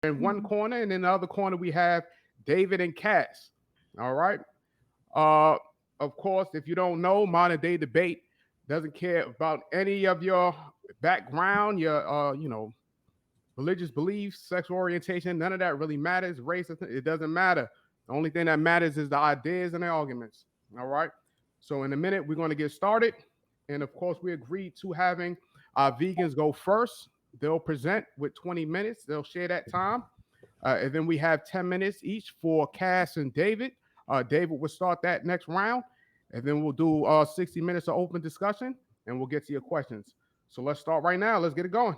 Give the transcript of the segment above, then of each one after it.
in one corner, and in the other corner we have David and Cass. All right. Uh, of course, if you don't know, modern day debate doesn't care about any of your background, your religious beliefs, sexual orientation. None of that really matters. Race, it doesn't matter. The only thing that matters is the ideas and the arguments. All right. So in a minute, we're going to get started, and of course, we agreed to having our vegans go first. They'll present with 20 minutes. They'll share that time. And then we have 10 minutes each for Cass and David. David will start that next round. And then we'll do 60 minutes of open discussion and we'll get to your questions. So let's start right now. Let's get it going.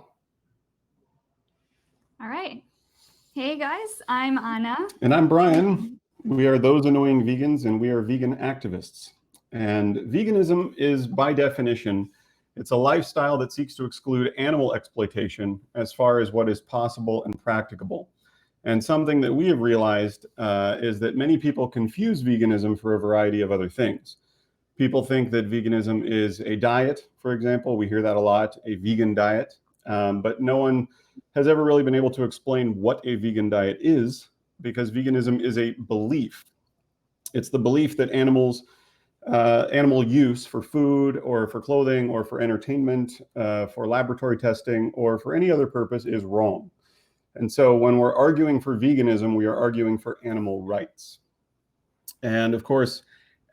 All right. Hey guys, I'm Anna. And I'm Brian. We are Those Annoying Vegans, and we are vegan activists. And veganism is, by definition, it's a lifestyle that seeks to exclude animal exploitation as far as what is possible and practicable. And something that we have realized is that many people confuse veganism for a variety of other things. People think that veganism is a diet, for example. We hear that a lot, a vegan diet. But no one has ever really been able to explain what a vegan diet is, because veganism is a belief. It's the belief that animal use for food or for clothing or for entertainment, for laboratory testing, or for any other purpose is wrong. And so when we're arguing for veganism, we are arguing for animal rights. And of course,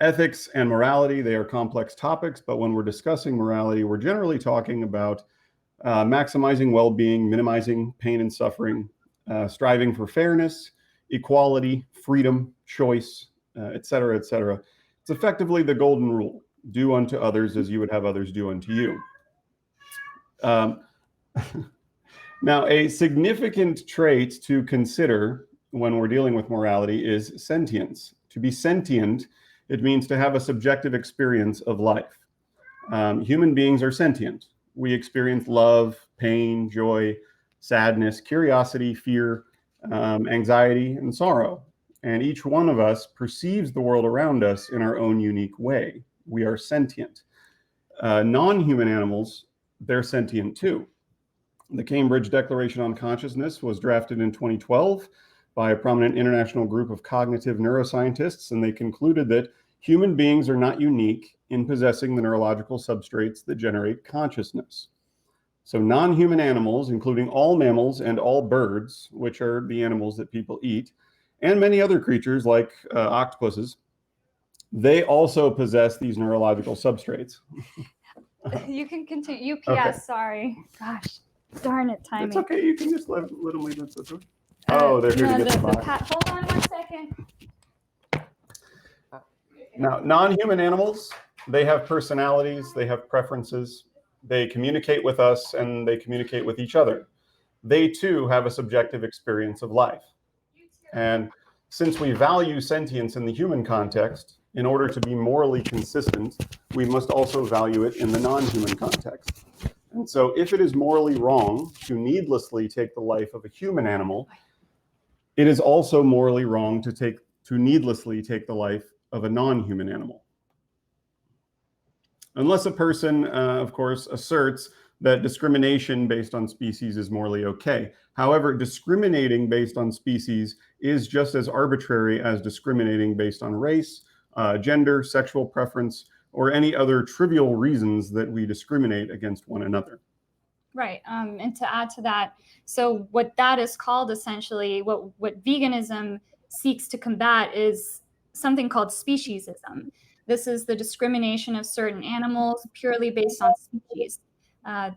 ethics and morality, they are complex topics, but when we're discussing morality, we're generally talking about maximizing well-being, minimizing pain and suffering, striving for fairness, equality, freedom, choice, et cetera, et cetera. It's effectively the golden rule: do unto others as you would have others do unto you. Now, a significant trait to consider when we're dealing with morality is sentience. To be sentient, it means to have a subjective experience of life. Human beings are sentient. We experience love, pain, joy, sadness, curiosity, fear, anxiety, and sorrow. And each one of us perceives the world around us in our own unique way. We are sentient. Non-human animals, they're sentient too. The Cambridge Declaration on Consciousness was drafted in 2012 by a prominent international group of cognitive neuroscientists, and they concluded that human beings are not unique in possessing the neurological substrates that generate consciousness. So non-human animals, including all mammals and all birds, which are the animals that people eat, and many other creatures like octopuses, they also possess these neurological substrates. You can continue. UPS, Okay. Sorry. Gosh, darn it, timing. It's okay, you can just let them leave it. Oh, they're here to get the box. Hold on 1 second. Now, non-human animals, they have personalities, they have preferences, they communicate with us, and they communicate with each other. They too have a subjective experience of life. And since we value sentience in the human context, in order to be morally consistent, we must also value it in the non-human context. And so if it is morally wrong to needlessly take the life of a human animal, it is also morally wrong to needlessly take the life of a non-human animal. Unless a person, of course, asserts that discrimination based on species is morally okay. However, discriminating based on species is just as arbitrary as discriminating based on race, gender, sexual preference, or any other trivial reasons that we discriminate against one another. Right. And to add to that, so what that is called essentially, what veganism seeks to combat is something called speciesism. This is the discrimination of certain animals purely based on species.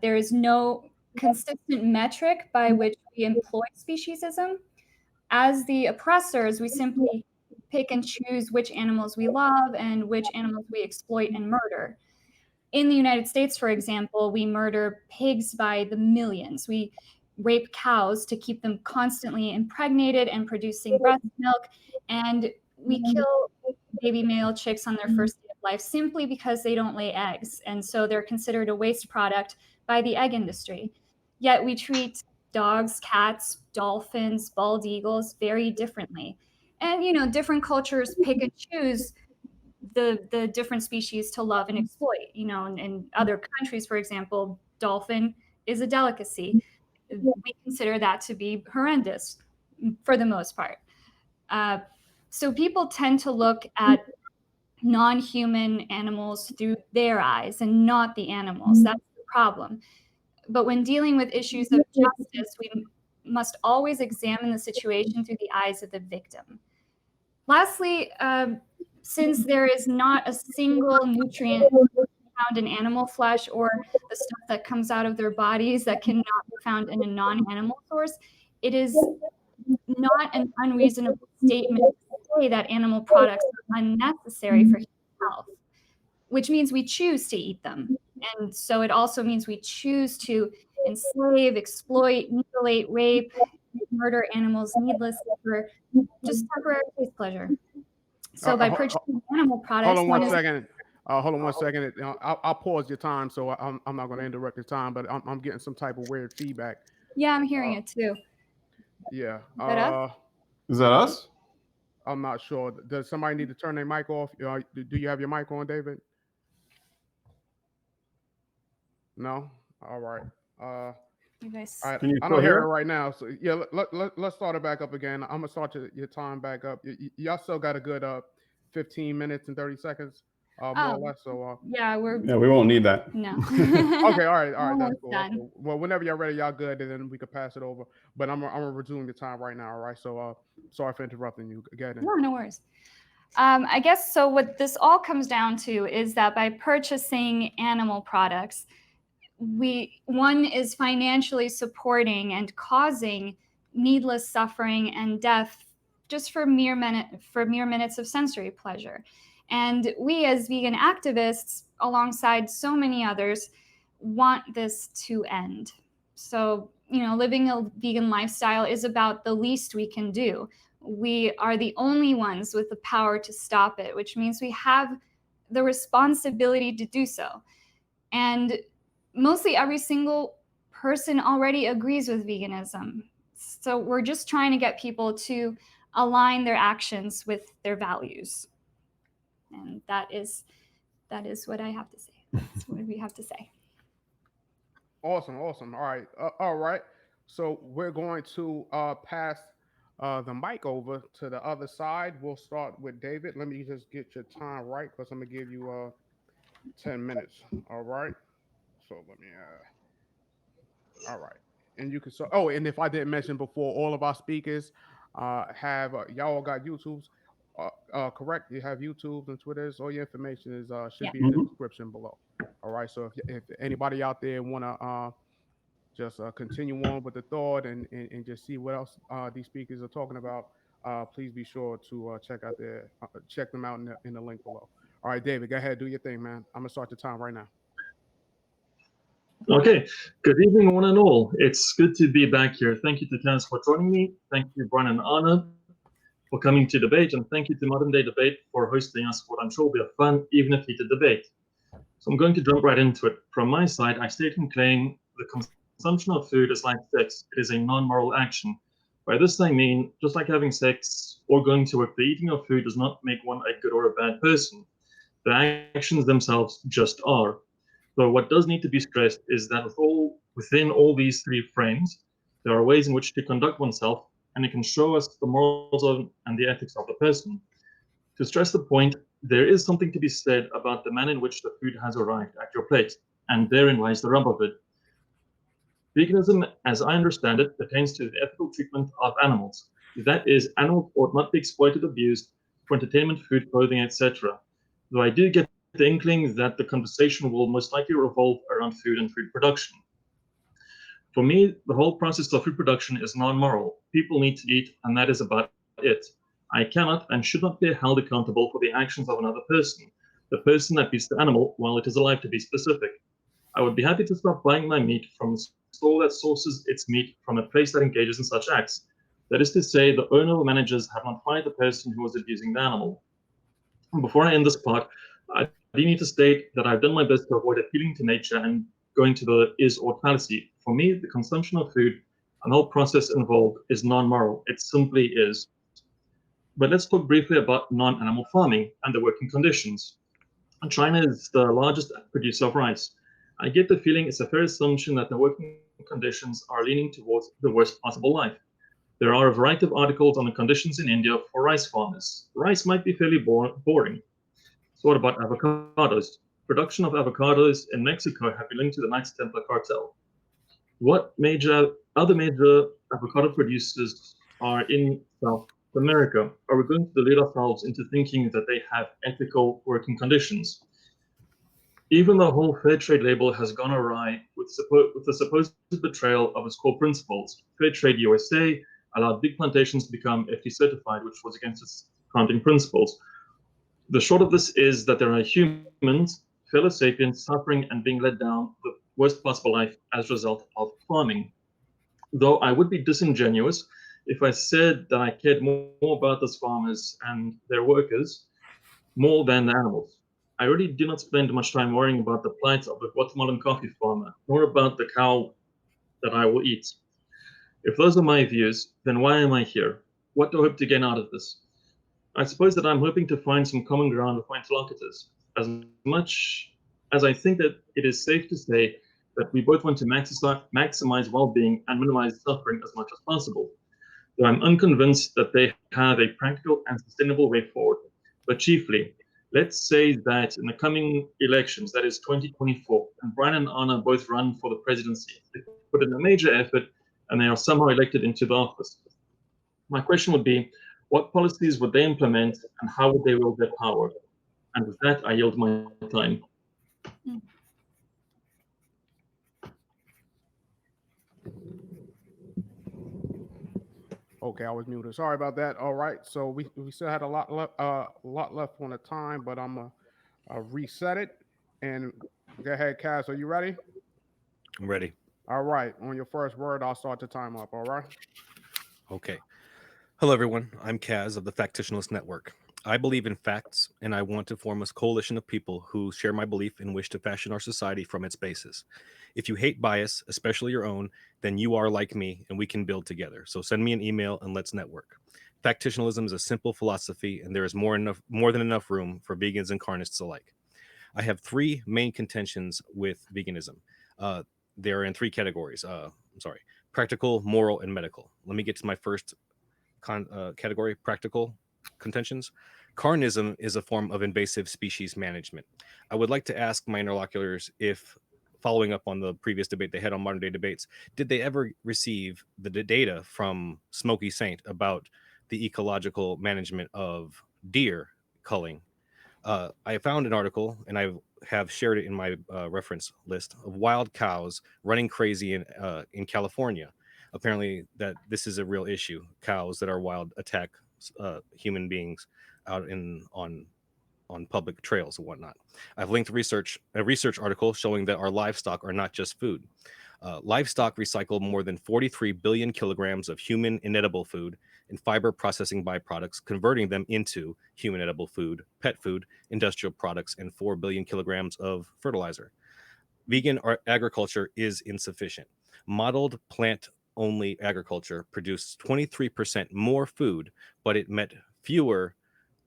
There is no consistent metric by which we employ speciesism. As the oppressors, we simply pick and choose which animals we love and which animals we exploit and murder. In the United States, for example, we murder pigs by the millions. We rape cows to keep them constantly impregnated and producing breast milk. And we kill baby male chicks on their first day of life simply because they don't lay eggs. And so they're considered a waste product by the egg industry. Yet we treat dogs, cats, dolphins, bald eagles very differently. And, you know, different cultures pick and choose the different species to love and exploit. You know, in other countries, for example, dolphin is a delicacy. We consider that to be horrendous. for the most part. So people tend to look at non-human animals through their eyes and not the animals. That's the problem. But when dealing with issues of justice, we must always examine the situation through the eyes of the victim. Lastly, since there is not a single nutrient found in animal flesh or the stuff that comes out of their bodies that cannot be found in a non-animal source, it is not an unreasonable statement to say that animal products are unnecessary for human health, which means we choose to eat them. And so it also means we choose to enslave, exploit, mutilate, rape, murder animals needlessly for just temporary taste pleasure. So by purchasing animal products, hold on one second. Hold on one second. I'll pause your time, so I'm not going to interrupt your time, but I'm getting some type of weird feedback. Yeah, I'm hearing it too. Yeah. Is that us? Is that us? I'm not sure. Does somebody need to turn their mic off? Do you have your mic on, David? No? All right. You guys. I Can you don't still hear hear it it? right now. So yeah, let's start it back up again. I'm gonna start your time back up. Y'all still got a good 15 minutes and 30 seconds, more or less. So Yeah, we won't need that. no. okay, all right, that's Almost cool. done. That's cool. Well, whenever y'all ready, y'all good, and then we could pass it over. But I'm gonna resume the time right now. All right. So sorry for interrupting you. Go ahead. No worries. I guess so. What this all comes down to is that by purchasing animal products, one is financially supporting and causing needless suffering and death just for mere minutes of sensory pleasure. And we as vegan activists, alongside so many others, want this to end. So, living a vegan lifestyle is about the least we can do. We are the only ones with the power to stop it, which means we have the responsibility to do so. And mostly every single person already agrees with veganism. So we're just trying to get people to align their actions with their values. And that is what I have to say. That's what we have to say. Awesome. All right. So we're going to pass the mic over to the other side. We'll start with David. Let me just get your time right, because I'm gonna give you 10 minutes. All right. So let me all right. And you can and if I didn't mention before, all of our speakers have y'all all got YouTubes. Correct? You have YouTubes and Twitters. All your information is should be in the description below. All right. So if anybody out there wanna just continue on with the thought and just see what else these speakers are talking about, please be sure to check them out in the link below. All right, David, go ahead, do your thing, man. I'm gonna start your time right now. Okay, good evening, one and all. It's good to be back here. Thank you to Terence for joining me. Thank you, Brian and Anna, for coming to debate, and thank you to Modern Day Debate for hosting us what I'm sure will be a fun, even if heated debate. So I'm going to jump right into it. From my side, I state and claim the consumption of food is like sex. It is a non-moral action. By this I mean, just like having sex or going to work, the eating of food does not make one a good or a bad person. The actions themselves just are. So what does need to be stressed is that within all these three frames, there are ways in which to conduct oneself, and it can show us the morals and the ethics of the person. To stress the point, there is something to be said about the manner in which the food has arrived at your plate, and therein lies the rub of it. Veganism, as I understand it, pertains to the ethical treatment of animals. That is, animals ought not be exploited, abused for entertainment, food, clothing, etc. Though I do get the inkling that the conversation will most likely revolve around food and food production. For me, the whole process of food production is non-moral. People need to eat, and that is about it. I cannot and should not be held accountable for the actions of another person, the person that beats the animal while it is alive, to be specific. I would be happy to stop buying my meat from a store that sources its meat from a place that engages in such acts. That is to say, the owner or managers have not fired the person who was abusing the animal. Before I end this part, I do need to state that I've done my best to avoid appealing to nature and going to the is or fallacy. For me, the consumption of food and the whole process involved is non-moral. It simply is. But let's talk briefly about non-animal farming and the working conditions. China is the largest producer of rice. I get the feeling it's a fair assumption that the working conditions are leaning towards the worst possible life. There are a variety of articles on the conditions in India for rice farmers. Rice might be fairly boring. So what about avocados? Production of avocados in Mexico have been linked to the Knights Templar cartel. What other major avocado producers are in South America? Are we going to delude ourselves into thinking that they have ethical working conditions? Even the whole fair trade label has gone awry with the supposed betrayal of its core principles. Fair Trade USA allowed big plantations to become FD certified, which was against its founding principles. The short of this is that there are humans, fellow sapiens, suffering and being led down the worst possible life as a result of farming. Though I would be disingenuous if I said that I cared more about those farmers and their workers more than the animals. I really do not spend much time worrying about the plight of the Guatemalan coffee farmer, nor about the cow that I will eat. If those are my views, then why am I here? What do I hope to gain out of this? I suppose that I'm hoping to find some common ground with my interlocutors. As much as I think that it is safe to say that we both want to maximize well-being and minimize suffering as much as possible, though I'm unconvinced that they have a practical and sustainable way forward. But chiefly, let's say that in the coming elections, that is 2024, and Brian and Anna both run for the presidency. They put in a major effort and they are somehow elected into the office. My question would be, what policies would they implement and how would they wield their power? And with that, I yield my time. Okay, I was muted. Sorry about that. All right, so we still had a lot left on the time, but I'm gonna reset it and go ahead, Cass. Are you ready? I'm ready. All right. On your first word, I'll start the time up. All right. Okay. Hello, everyone. I'm Kaz of the Factitionalist Network. I believe in facts, and I want to form a coalition of people who share my belief and wish to fashion our society from its basis. If you hate bias, especially your own, then you are like me, and we can build together. So send me an email and let's network. Factitionalism is a simple philosophy, and there is more than enough room for vegans and carnists alike. I have three main contentions with veganism. They're in three categories. Practical, moral, and medical. Let me get to my first category, practical contentions. Carnism is a form of invasive species management. I would like to ask my interlocutors if, following up on the previous debate they had on modern day debates, did they ever receive the data from Smokey Saint about the ecological management of deer culling? I found an article, and I have shared it in my reference list, of wild cows running crazy in California. Apparently, that this is a real issue. Cows that are wild attack human beings out on public trails and whatnot. I've linked a research article showing that our livestock are not just food. Livestock recycle more than 43 billion kilograms of human inedible food and fiber processing byproducts, converting them into human edible food, pet food, industrial products, and 4 billion kilograms of fertilizer. Vegan agriculture is insufficient. Modeled plant-only agriculture produced 23% more food, but it met fewer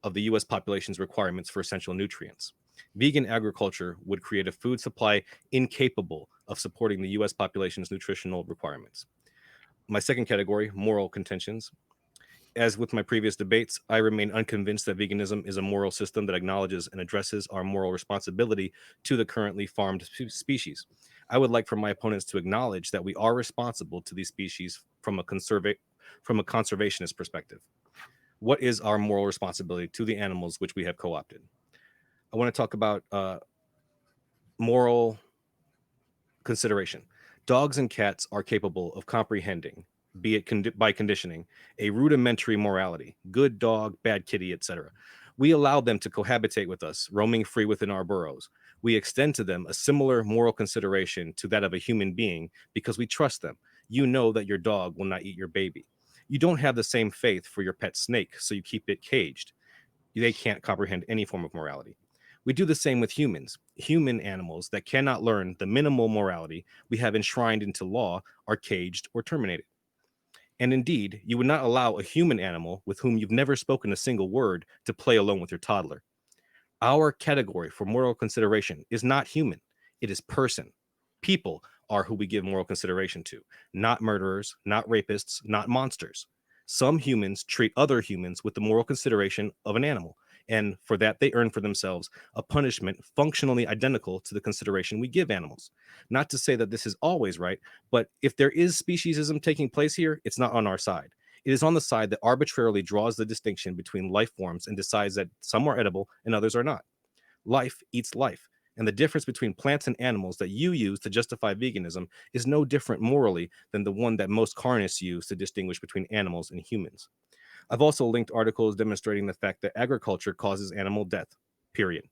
of the U.S. population's requirements for essential nutrients. Vegan agriculture would create a food supply incapable of supporting the U.S. population's nutritional requirements. My second category, moral contentions. As with my previous debates, I remain unconvinced that veganism is a moral system that acknowledges and addresses our moral responsibility to the currently farmed species. I would like for my opponents to acknowledge that we are responsible to these species from a conservationist perspective. What is our moral responsibility to the animals which we have co-opted? I want to talk about moral consideration. Dogs and cats are capable of comprehending, be it by conditioning, a rudimentary morality, good dog, bad kitty, etc. We allow them to cohabitate with us, roaming free within our burrows. We extend to them a similar moral consideration to that of a human being because we trust them. You know that your dog will not eat your baby. You don't have the same faith for your pet snake, so you keep it caged. They can't comprehend any form of morality. We do the same with humans. Human animals that cannot learn the minimal morality we have enshrined into law are caged or terminated. And indeed, you would not allow a human animal with whom you've never spoken a single word to play alone with your toddler. Our category for moral consideration is not human. It is person. People are who we give moral consideration to, not murderers, not rapists, not monsters. Some humans treat other humans with the moral consideration of an animal, and for that they earn for themselves a punishment functionally identical to the consideration we give animals. Not to say that this is always right, but if there is speciesism taking place here, it's not on our side. It is on the side that arbitrarily draws the distinction between life forms and decides that some are edible and others are not. Life eats life, and the difference between plants and animals that you use to justify veganism is no different morally than the one that most carnists use to distinguish between animals and humans. I've also linked articles demonstrating the fact that agriculture causes animal death, period.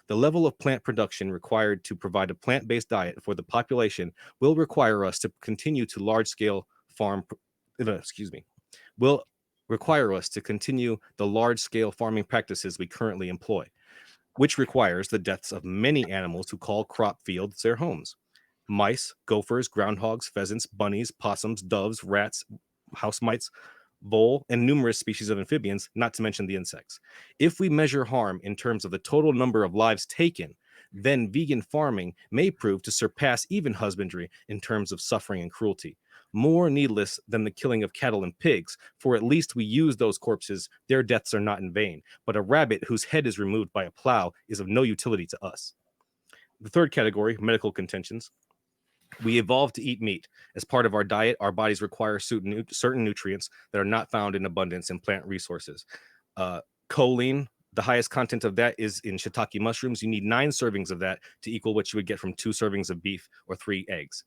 The level of plant production required to provide a plant-based diet for the population will require us to continue to large-scale will require us to continue the large-scale farming practices we currently employ, which requires the deaths of many animals who call crop fields their homes. Mice, gophers, groundhogs, pheasants, bunnies, possums, doves, rats, house mites, vole, and numerous species of amphibians, not to mention the insects. If we measure harm in terms of the total number of lives taken, then vegan farming may prove to surpass even husbandry in terms of suffering and cruelty. More needless than the killing of cattle and pigs, for at least we use those corpses, their deaths are not in vain. But a rabbit whose head is removed by a plow is of no utility to us. The third category, medical contentions. We evolved to eat meat. As part of our diet, our bodies require certain nutrients that are not found in abundance in plant resources. Choline, the highest content of that is in shiitake mushrooms. You need 9 servings of that to equal what you would get from 2 servings of beef or 3 eggs.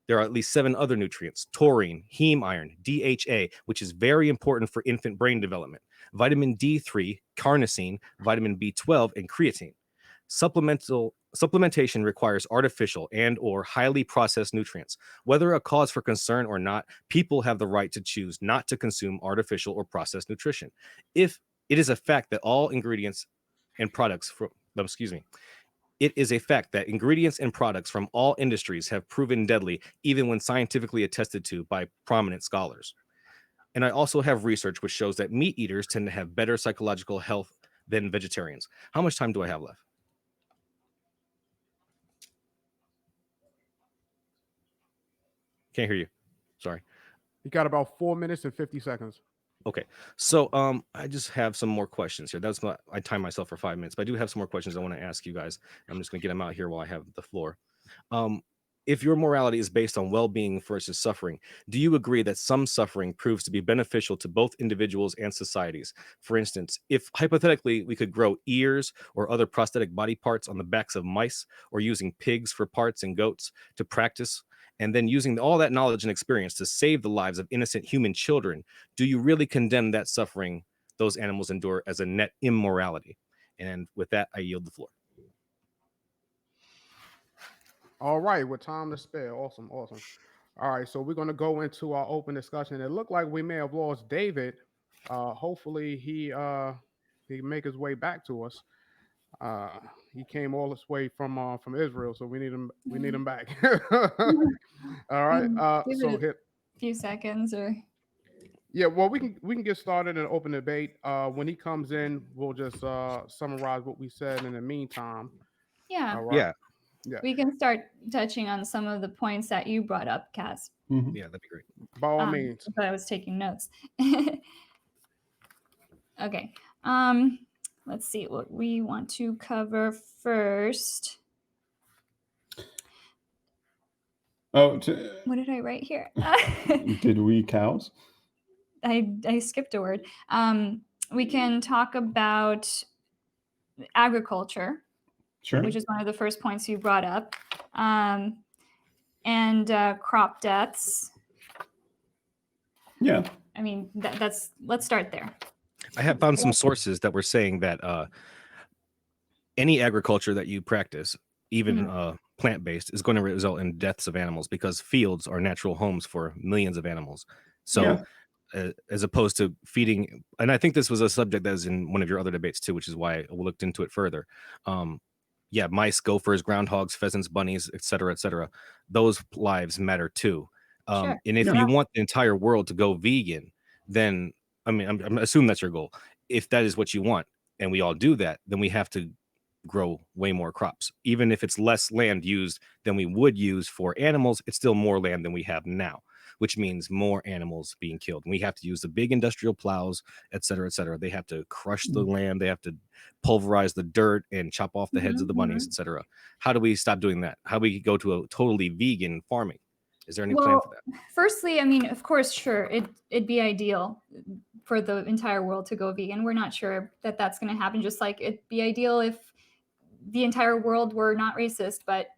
There are at least 7 other nutrients: taurine, heme iron, DHA, which is very important for infant brain development, vitamin D3, carnosine, vitamin B12, and creatine. Supplementation requires artificial and or highly processed nutrients. Whether a cause for concern or not, people have the right to choose not to consume artificial or processed nutrition. If it is a fact that all ingredients and products from, it is a fact that ingredients and products from all industries have proven deadly, even when scientifically attested to by prominent scholars. And I also have research which shows that meat eaters tend to have better psychological health than vegetarians. How much time do I have left? Can't hear you. Sorry. You got about 4 minutes and 50 seconds. Okay, so I just have some more questions here. That's not, I timed myself for 5 minutes, but I do have some more questions I want to ask you guys. I'm just going to get them out here while I have the floor. If your morality is based on well-being versus suffering, do you agree that some suffering proves to be beneficial to both individuals and societies? For instance, if hypothetically we could grow ears or other prosthetic body parts on the backs of mice, or using pigs for parts and goats to practice, and then using all that knowledge and experience to save the lives of innocent human children, do you really condemn that suffering those animals endure as a net immorality? And with that, I yield the floor. All right, with time to spare. Awesome. All right, so we're going to go into our open discussion. It looked like we may have lost David. Hopefully he make his way back to us. He came all this way from Israel, so we need him back. All right. So hit a few seconds or. Yeah, well, we can get started and open debate. When he comes in, we'll just summarize what we said in the meantime. Yeah. All right. Yeah. We can start touching on some of the points that you brought up, Cass. Mm-hmm. Yeah, that'd be great. By all means. But I was taking notes. Okay. Let's see what we want to cover first. Oh, what did I write here? Did we cows? I skipped a word. We can talk about agriculture, sure, which is one of the first points you brought up, and crop deaths. Yeah. I mean, let's start there. I have found some sources that were saying that any agriculture that you practice, even plant-based, is going to result in deaths of animals because fields are natural homes for millions of animals. So as opposed to feeding, and I think this was a subject that was in one of your other debates too, which is why I looked into it further. Mice, gophers, groundhogs, pheasants, bunnies, etc., those lives matter too. Sure. And if you want the entire world to go vegan, then I'm assuming that's your goal. If that is what you want, and we all do that, then we have to grow way more crops. Even if it's less land used than we would use for animals, it's still more land than we have now. which means more animals being killed. And we have to use the big industrial plows, et cetera, et cetera. They have to crush the land. They have to pulverize the dirt and chop off the heads of the bunnies, et cetera. How do we stop doing that? How do we go to a totally vegan farming? Is there any plan for that? Firstly, I mean, of course, sure, it'd be ideal for the entire world to go vegan. We're not sure that that's going to happen, just like it'd be ideal if the entire world were not racist, but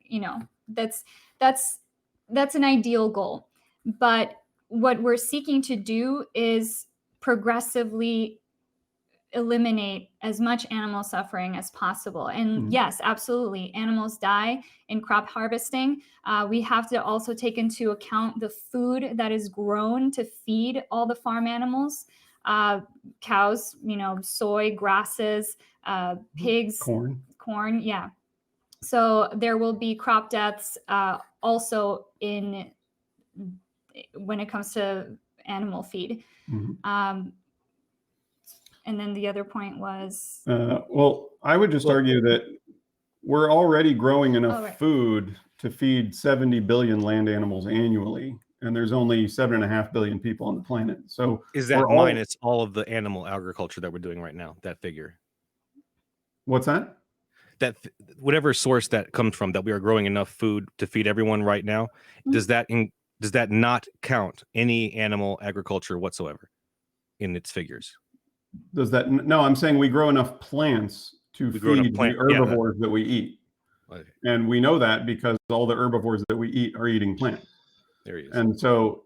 that's an ideal goal. But what we're seeking to do is progressively eliminate as much animal suffering as possible. And yes, absolutely, animals die in crop harvesting. We have to also take into account the food that is grown to feed all the farm animals, cows, soy, grasses, pigs, corn. Yeah. So there will be crop deaths also when it comes to animal feed. And then the other point was? Well, I would just argue that we're already growing enough food to feed 70 billion land animals annually, and there's only 7.5 billion people on the planet. So is that minus all of the animal agriculture that we're doing right now, that figure? What's that? That whatever source that comes from, that we are growing enough food to feed everyone right now, does that not count any animal agriculture whatsoever in its figures? Does that? No, I'm saying we grow enough plants to feed the herbivores that we eat. Okay. And we know that because all the herbivores that we eat are eating plants. There he is. And so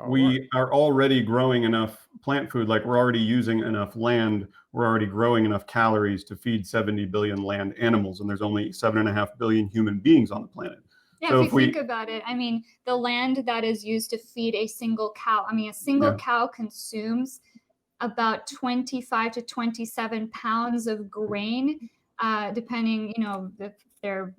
we are already growing enough plant food, like we're already using enough land, we're already growing enough calories to feed 70 billion land animals, and there's only 7.5 billion human beings on the planet. Yeah, so if you think about it, I mean, the land that is used to feed a single cow, a single cow consumes about 25 to 27 pounds of grain, depending, if they're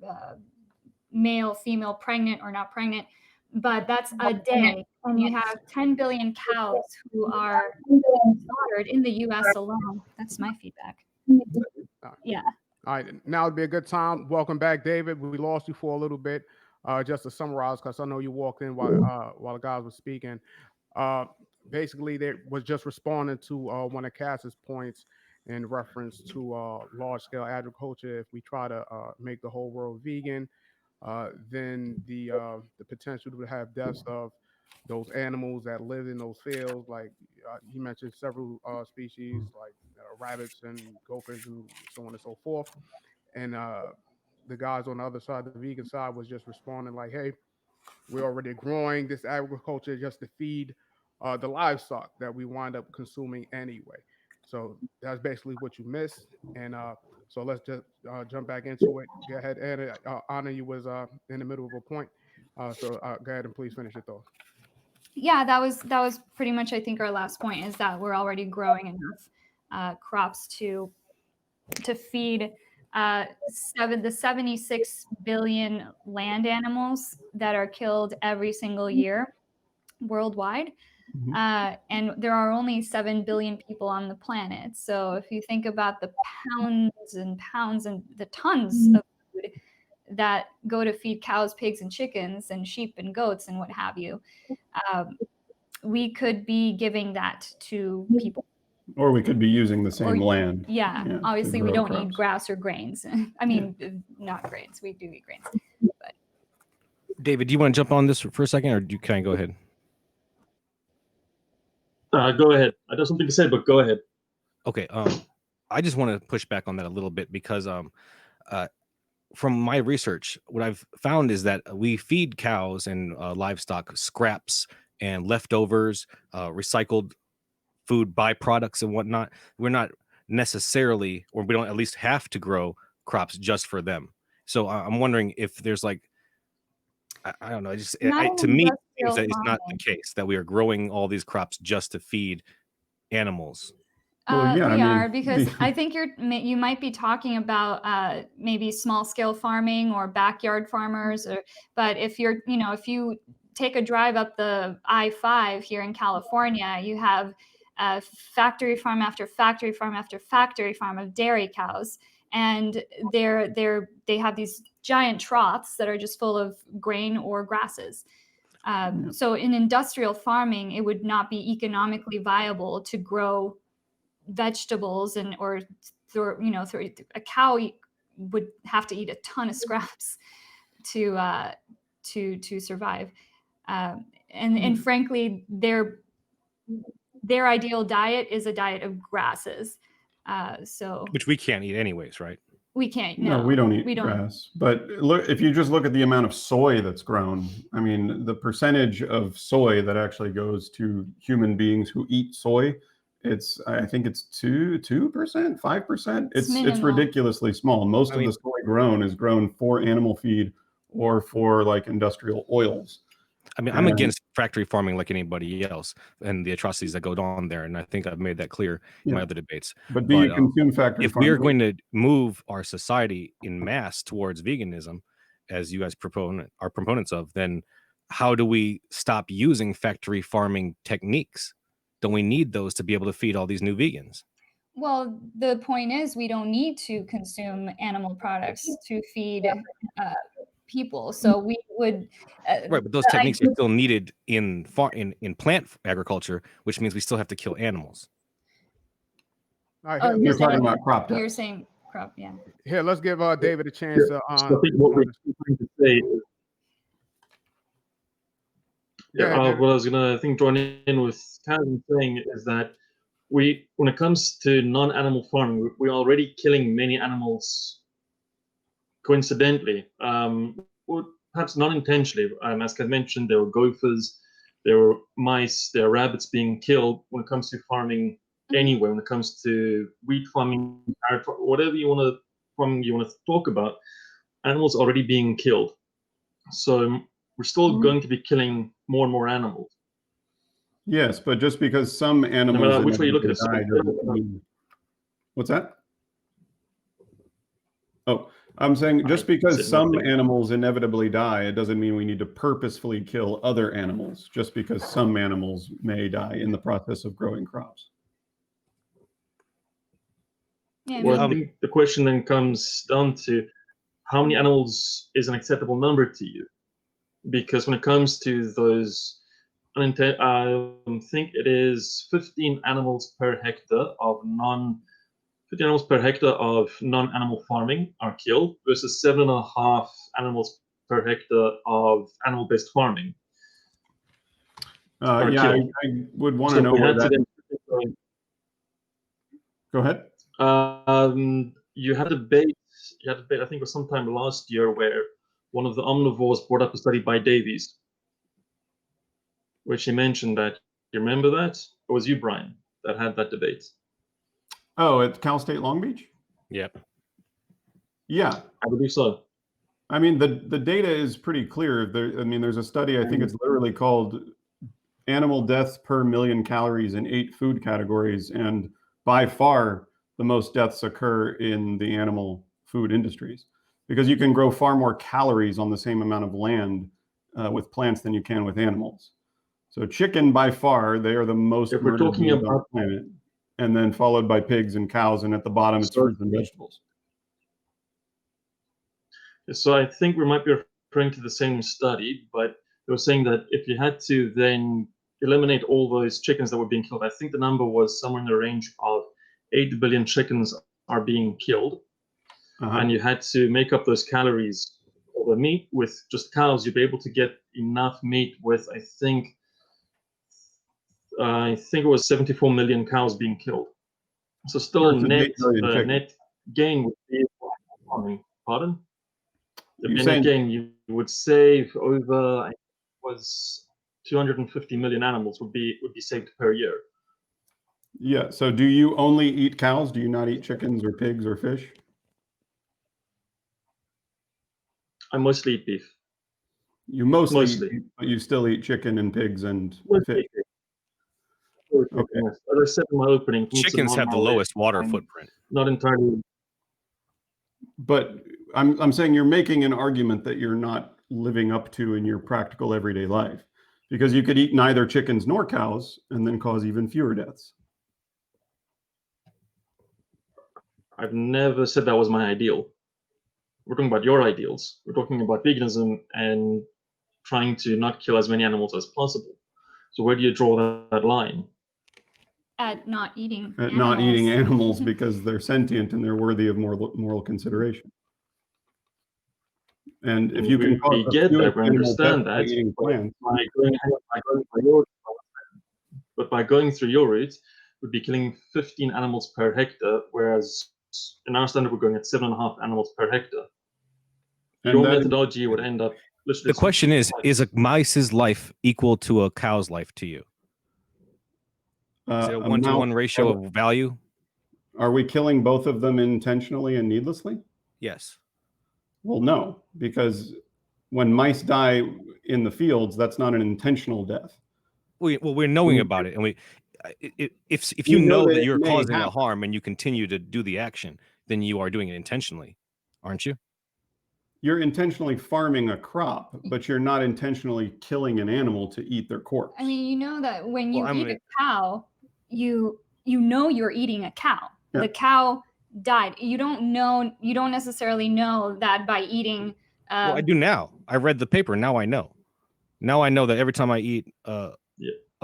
male, female, pregnant or not pregnant, but that's a day. And you have 10 billion cows who are slaughtered in the US alone. That's my feedback. Yeah. All right, now would be a good time. Welcome back, David. We lost you for a little bit. Just to summarize, because I know you walked in while the guys were speaking. Basically, they was just responding to one of Cass's points in reference to large-scale agriculture. If we try to make the whole world vegan, then the potential to have deaths of those animals that live in those fields, like he mentioned several species like rabbits and gophers and so on and so forth. And the guys on the other side, the vegan side, was just responding like, hey, we're already growing this agriculture just to feed the livestock that we wind up consuming anyway. So that's basically what you missed. And so let's just jump back into it. Go ahead, Anna. Anna, you was in the middle of a point. So go ahead and please finish your thought. Yeah, that was pretty much, I think, our last point, is that we're already growing enough crops to feed the 76 billion land animals that are killed every single year worldwide. And there are only 7 billion people on the planet. So if you think about the pounds and pounds and the tons of food that go to feed cows, pigs, and chickens, and sheep and goats and what have you, we could be giving that to people. Or we could be using the same land. Yeah, obviously we don't eat grass or grains. I mean, not grains. We do eat grains. But. David, do you want to jump on this for a second, or can I go ahead? Go ahead. I have something to say, but go ahead. Okay. I just want to push back on that a little bit because from my research, what I've found is that we feed cows and livestock scraps and leftovers, recycled food byproducts and whatnot. We're not necessarily, or we don't at least have to grow crops just for them. So I'm wondering if there's like, I don't know. To me, it's not the case that we are growing all these crops just to feed animals. Well, yeah, we are, because I think you might be talking about maybe small scale farming or backyard farmers, but if if you take a drive up the I-5 here in California, you have factory farm after factory farm after factory farm of dairy cows, and they have these giant troughs that are just full of grain or grasses. So in industrial farming, it would not be economically viable to grow vegetables or a cow would have to eat a ton of scraps to survive. And frankly, their ideal diet is a diet of grasses. Which we can't eat anyways, right? We can't. No, we don't eat grass. But look, if you just look at the amount of soy that's grown, I mean, the percentage of soy that actually goes to human beings who eat soy, I think it's 2%, 5%. It's ridiculously small. Most of the soy grown is grown for animal feed or for like industrial oils. I mean, I'm against factory farming like anybody else and the atrocities that go on there. And I think I've made that clear in my other debates. But do you consume factory farming? If we are going to move our society in mass towards veganism, as you guys are proponents of, then how do we stop using factory farming techniques? Don't we need those to be able to feed all these new vegans? Well, the point is we don't need to consume animal products to feed people, so we would right, but those techniques are still needed in plant agriculture, which means we still have to kill animals. You're talking about crop deaths. You're saying crop, yeah. Here, let's give David a chance to. So I think what we're trying to say is, what I was gonna join in with Karen saying is that when it comes to non-animal farming, we're already killing many animals coincidentally, or perhaps not intentionally. As I mentioned, there were gophers, there were mice, there are rabbits being killed when it comes to farming anyway. When it comes to wheat farming, whatever you want to talk about, animals already being killed. So we're still going to be killing more and more animals. Yes, but just because some animals, no matter which way you look at it, what's that? Oh, I'm saying just because some animals inevitably die, it doesn't mean we need to purposefully kill other animals just because some animals may die in the process of growing crops. Yeah, well, I think the question then comes down to how many animals is an acceptable number to you? Because when it comes to those, I think it is 15 animals per hectare of non-animal farming are killed versus 7.5 animals per hectare of animal-based farming. I would want to know where that. Go ahead. You had a debate, I think it was sometime last year, where one of the omnivores brought up a study by Davies, which he mentioned that. You remember that? It was you, Brian, that had that debate. Oh, at Cal State Long Beach? Yep. Yeah. I believe so. I mean, the data is pretty clear. There's a study, I think it's literally called Animal Deaths per Million Calories in 8 food categories. And by far, the most deaths occur in the animal food industries because you can grow far more calories on the same amount of land with plants than you can with animals. So chicken, by far, they are the most if we're talking about on the planet, and then followed by pigs and cows, and at the bottom it's fruits and vegetables. So I think we might be referring to the same study, but they were saying that if you had to then eliminate all those chickens that were being killed, I think the number was somewhere in the range of 8 billion chickens are being killed, and you had to make up those calories of the meat with just cows, you'd be able to get enough meat with, I think it was 74 million cows being killed. So still net gain would be farming. Pardon? The net gain you would save over, I think it was 250 million animals would be saved per year. Yeah. So do you only eat cows? Do you not eat chickens or pigs or fish? I mostly eat beef. You mostly. Eat, but you still eat chicken and pigs and fish. Okay. As I said in my opening, chickens have the lowest water footprint. Not entirely. But I'm saying you're making an argument that you're not living up to in your practical everyday life, because you could eat neither chickens nor cows and then cause even fewer deaths. I've never said that was my ideal. We're talking about your ideals. We're talking about veganism and trying to not kill as many animals as possible. So where do you draw that line? At not eating At animals. not eating animals because they're sentient and they're worthy of moral consideration. And if you can we get that, we understand that, eating plants, but by going through your route, we'd be killing 15 animals per hectare, whereas in our standard we're going at 7.5 animals per hectare. Your methodology would end up. The question is a mouse's life equal to a cow's life to you? Is it a 1-to-1 ratio of value? Are we killing both of them intentionally and needlessly? Yes. Well, no, because when mice die in the fields, that's not an intentional death. We're knowing about it, and if you know that you're causing a harm and you continue to do the action, then you are doing it intentionally, aren't you? You're intentionally farming a crop, but you're not intentionally killing an animal to eat their corpse. I mean, you know that when you eat a cow, you know you're eating a cow. Yeah. The cow died. You don't necessarily know that by eating. Well, I do now. I read the paper. Now I know. Now I know that every time I eat a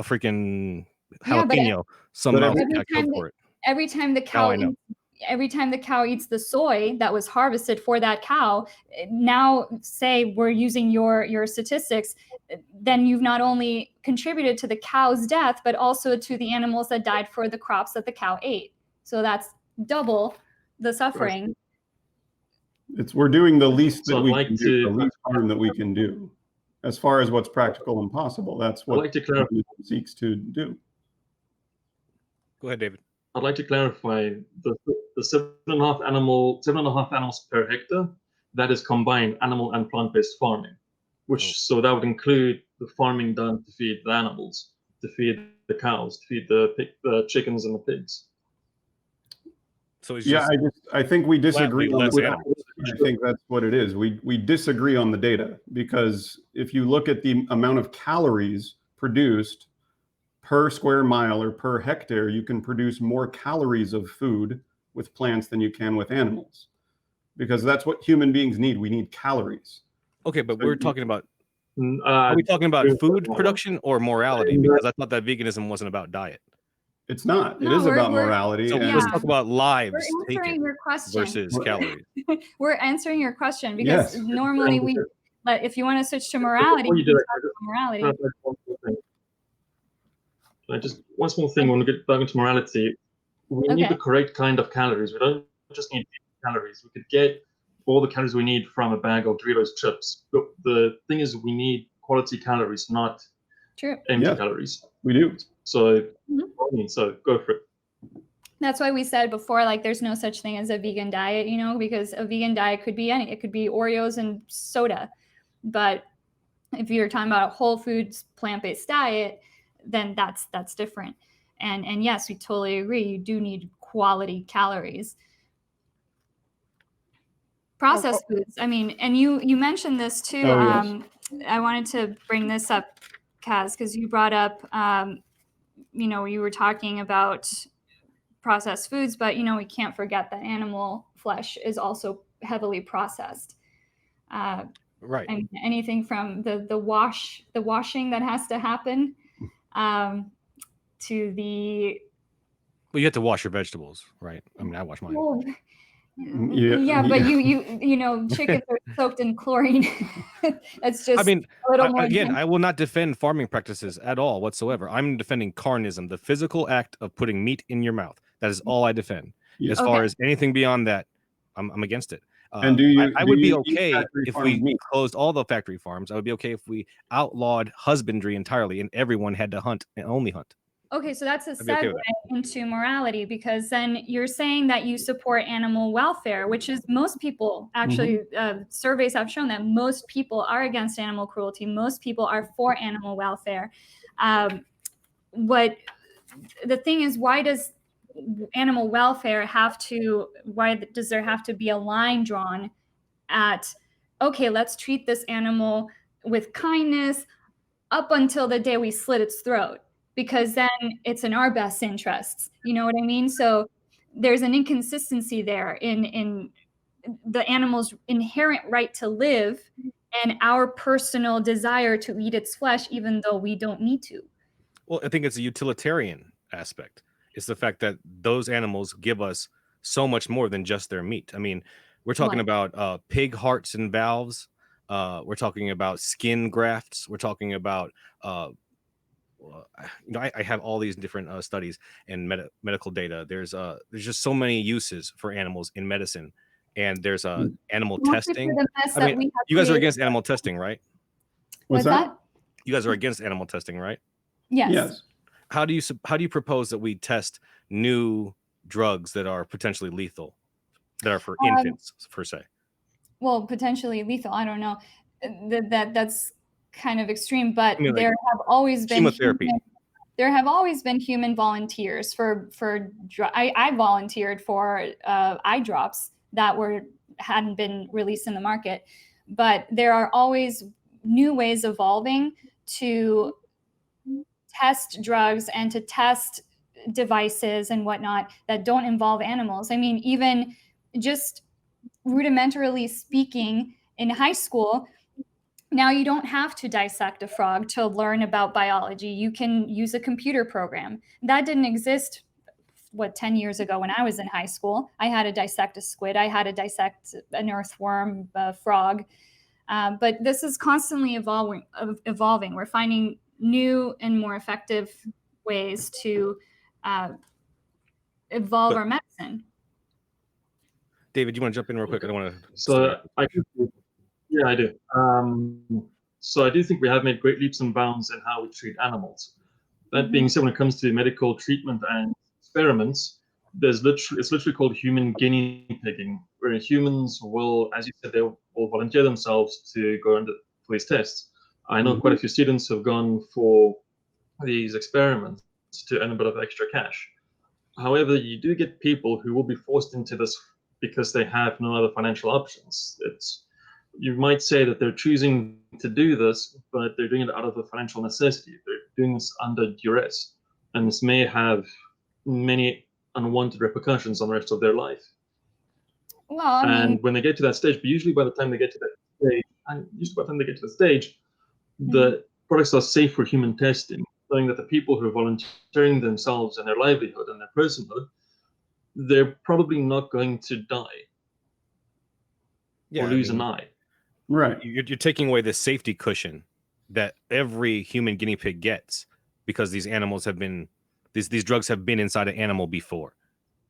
freaking jalapeno, some mouse got killed for it. Every time the cow eats the soy that was harvested for that cow, now say we're using your statistics, then you've not only contributed to the cow's death, but also to the animals that died for the crops that the cow ate. So that's double the suffering. We're doing the least that we can do, the least harm that we can do. As far as what's practical and possible, that's what Veganism seeks to do. Go ahead, David. I'd like to clarify the 7.5 animals per hectare. That is combined animal and plant-based farming, so that would include the farming done to feed the animals, to feed the cows, to feed the chickens and the pigs. So I think we disagree on the data. I think that's what it is. We disagree on the data, because if you look at the amount of calories produced per square mile or per hectare, you can produce more calories of food with plants than you can with animals, because that's what human beings need. We need calories. Okay, but we're talking about, are we talking about food production or morality? Because I thought that veganism wasn't about diet. It's not. It is about morality. So let's talk about lives taken your question versus calories. We're answering your question because normally if you want to switch to morality, morality. Just one small thing, when we get back into morality, we need the correct kind of calories. We don't just need calories. We could get all the calories we need from a bag of Doritos chips. But the thing is, we need quality calories, not empty calories. We do. So, so go for it. That's why we said before, like, there's no such thing as a vegan diet, because a vegan diet could be it could be Oreos and soda. But if you're talking about a whole foods, plant-based diet, then that's different. And yes, we totally agree. You do need quality calories. Processed foods. I mean, and you mentioned this too. I wanted to bring this up, Kaz, because you brought up, you were talking about processed foods, but we can't forget that animal flesh is also heavily processed. Right. And anything from the washing that has to happen, to the. Well, you have to wash your vegetables, right? I mean, I wash mine. Well, but you chickens are soaked in chlorine. That's just. I mean, a little more again, I will not defend farming practices at all whatsoever. I'm defending carnism, the physical act of putting meat in your mouth. That is all I defend. As far as anything beyond that, I'm against it. And I would be okay if we closed all the factory farms. I would be okay if we outlawed husbandry entirely and everyone had to hunt and only hunt. Okay, so that's a segue into morality, because then you're saying that you support animal welfare, which is most people actually, surveys have shown that most people are against animal cruelty. Most people are for animal welfare. What the thing is, why does animal welfare why does there have to be a line drawn at, okay, let's treat this animal with kindness up until the day we slit its throat, because then it's in our best interests. You know what I mean? So there's an inconsistency there in the animal's inherent right to live and our personal desire to eat its flesh, even though we don't need to. Well, I think it's a utilitarian aspect. It's the fact that those animals give us so much more than just their meat. I mean, we're talking about pig hearts and valves. We're talking about skin grafts. We're talking about, I have all these different studies and medical data. There's just so many uses for animals in medicine, and there's animal testing. I mean, you guys are against animal testing, right? What's that? You guys are against animal testing, right? Yes. How do you propose that we test new drugs that are potentially lethal, that are for infants, per se? Well, potentially lethal. I don't know. That's kind of extreme, but I mean, there have always been chemotherapy. There have always been human volunteers for. I volunteered for eye drops that hadn't been released in the market, but there are always new ways evolving to test drugs and to test devices and whatnot that don't involve animals. I mean, even just rudimentarily speaking, in high school, now you don't have to dissect a frog to learn about biology. You can use a computer program. That didn't exist, 10 years ago when I was in high school. I had to dissect a squid. I had to dissect an earthworm, a frog. But this is constantly evolving. We're finding new and more effective ways to evolve our medicine. David, you want to jump in real quick? I don't want to. So I do. So I do think we have made great leaps and bounds in how we treat animals. That being said, when it comes to medical treatment and experiments, it's literally called human guinea pigging, where humans will, as you said, they will volunteer themselves to go under for these tests. I know quite a few students have gone for these experiments to earn a bit of extra cash. However, you do get people who will be forced into this because they have no other financial options. You might say that they're choosing to do this, but they're doing it out of a financial necessity. They're doing this under duress, and this may have many unwanted repercussions on the rest of their life. Well, and when they get to that stage, but usually by the time they get to that stage, the products are safe for human testing, knowing that the people who are volunteering themselves and their livelihood and their personhood, they're probably not going to die or lose an eye. Right. You're taking away the safety cushion that every human guinea pig gets because these animals have been, these drugs have been inside an animal before.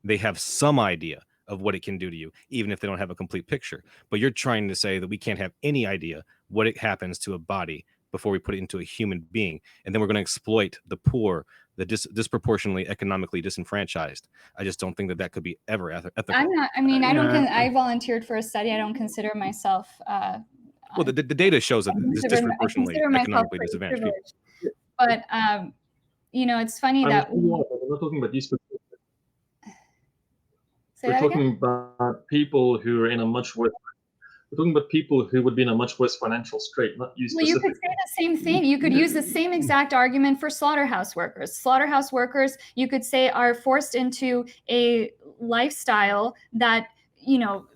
They have some idea of what it can do to you, even if they don't have a complete picture. But you're trying to say that we can't have any idea what it happens to a body before we put it into a human being. And then we're going to exploit the poor, the disproportionately economically disenfranchised. I just don't think that could be ever ethical. I'm not, I mean, I volunteered for a study. I don't consider myself. Well, the data shows that it's disproportionately economically disadvantaged people. But, you know, it's funny that. We're not talking about these. We're talking about people who are in a much worse. We're talking about people who would be in a much worse financial strait, not you specifically. Well, you could say the same thing. You could use the same exact argument for slaughterhouse workers. Slaughterhouse workers, you could say, are forced into a lifestyle that, you know,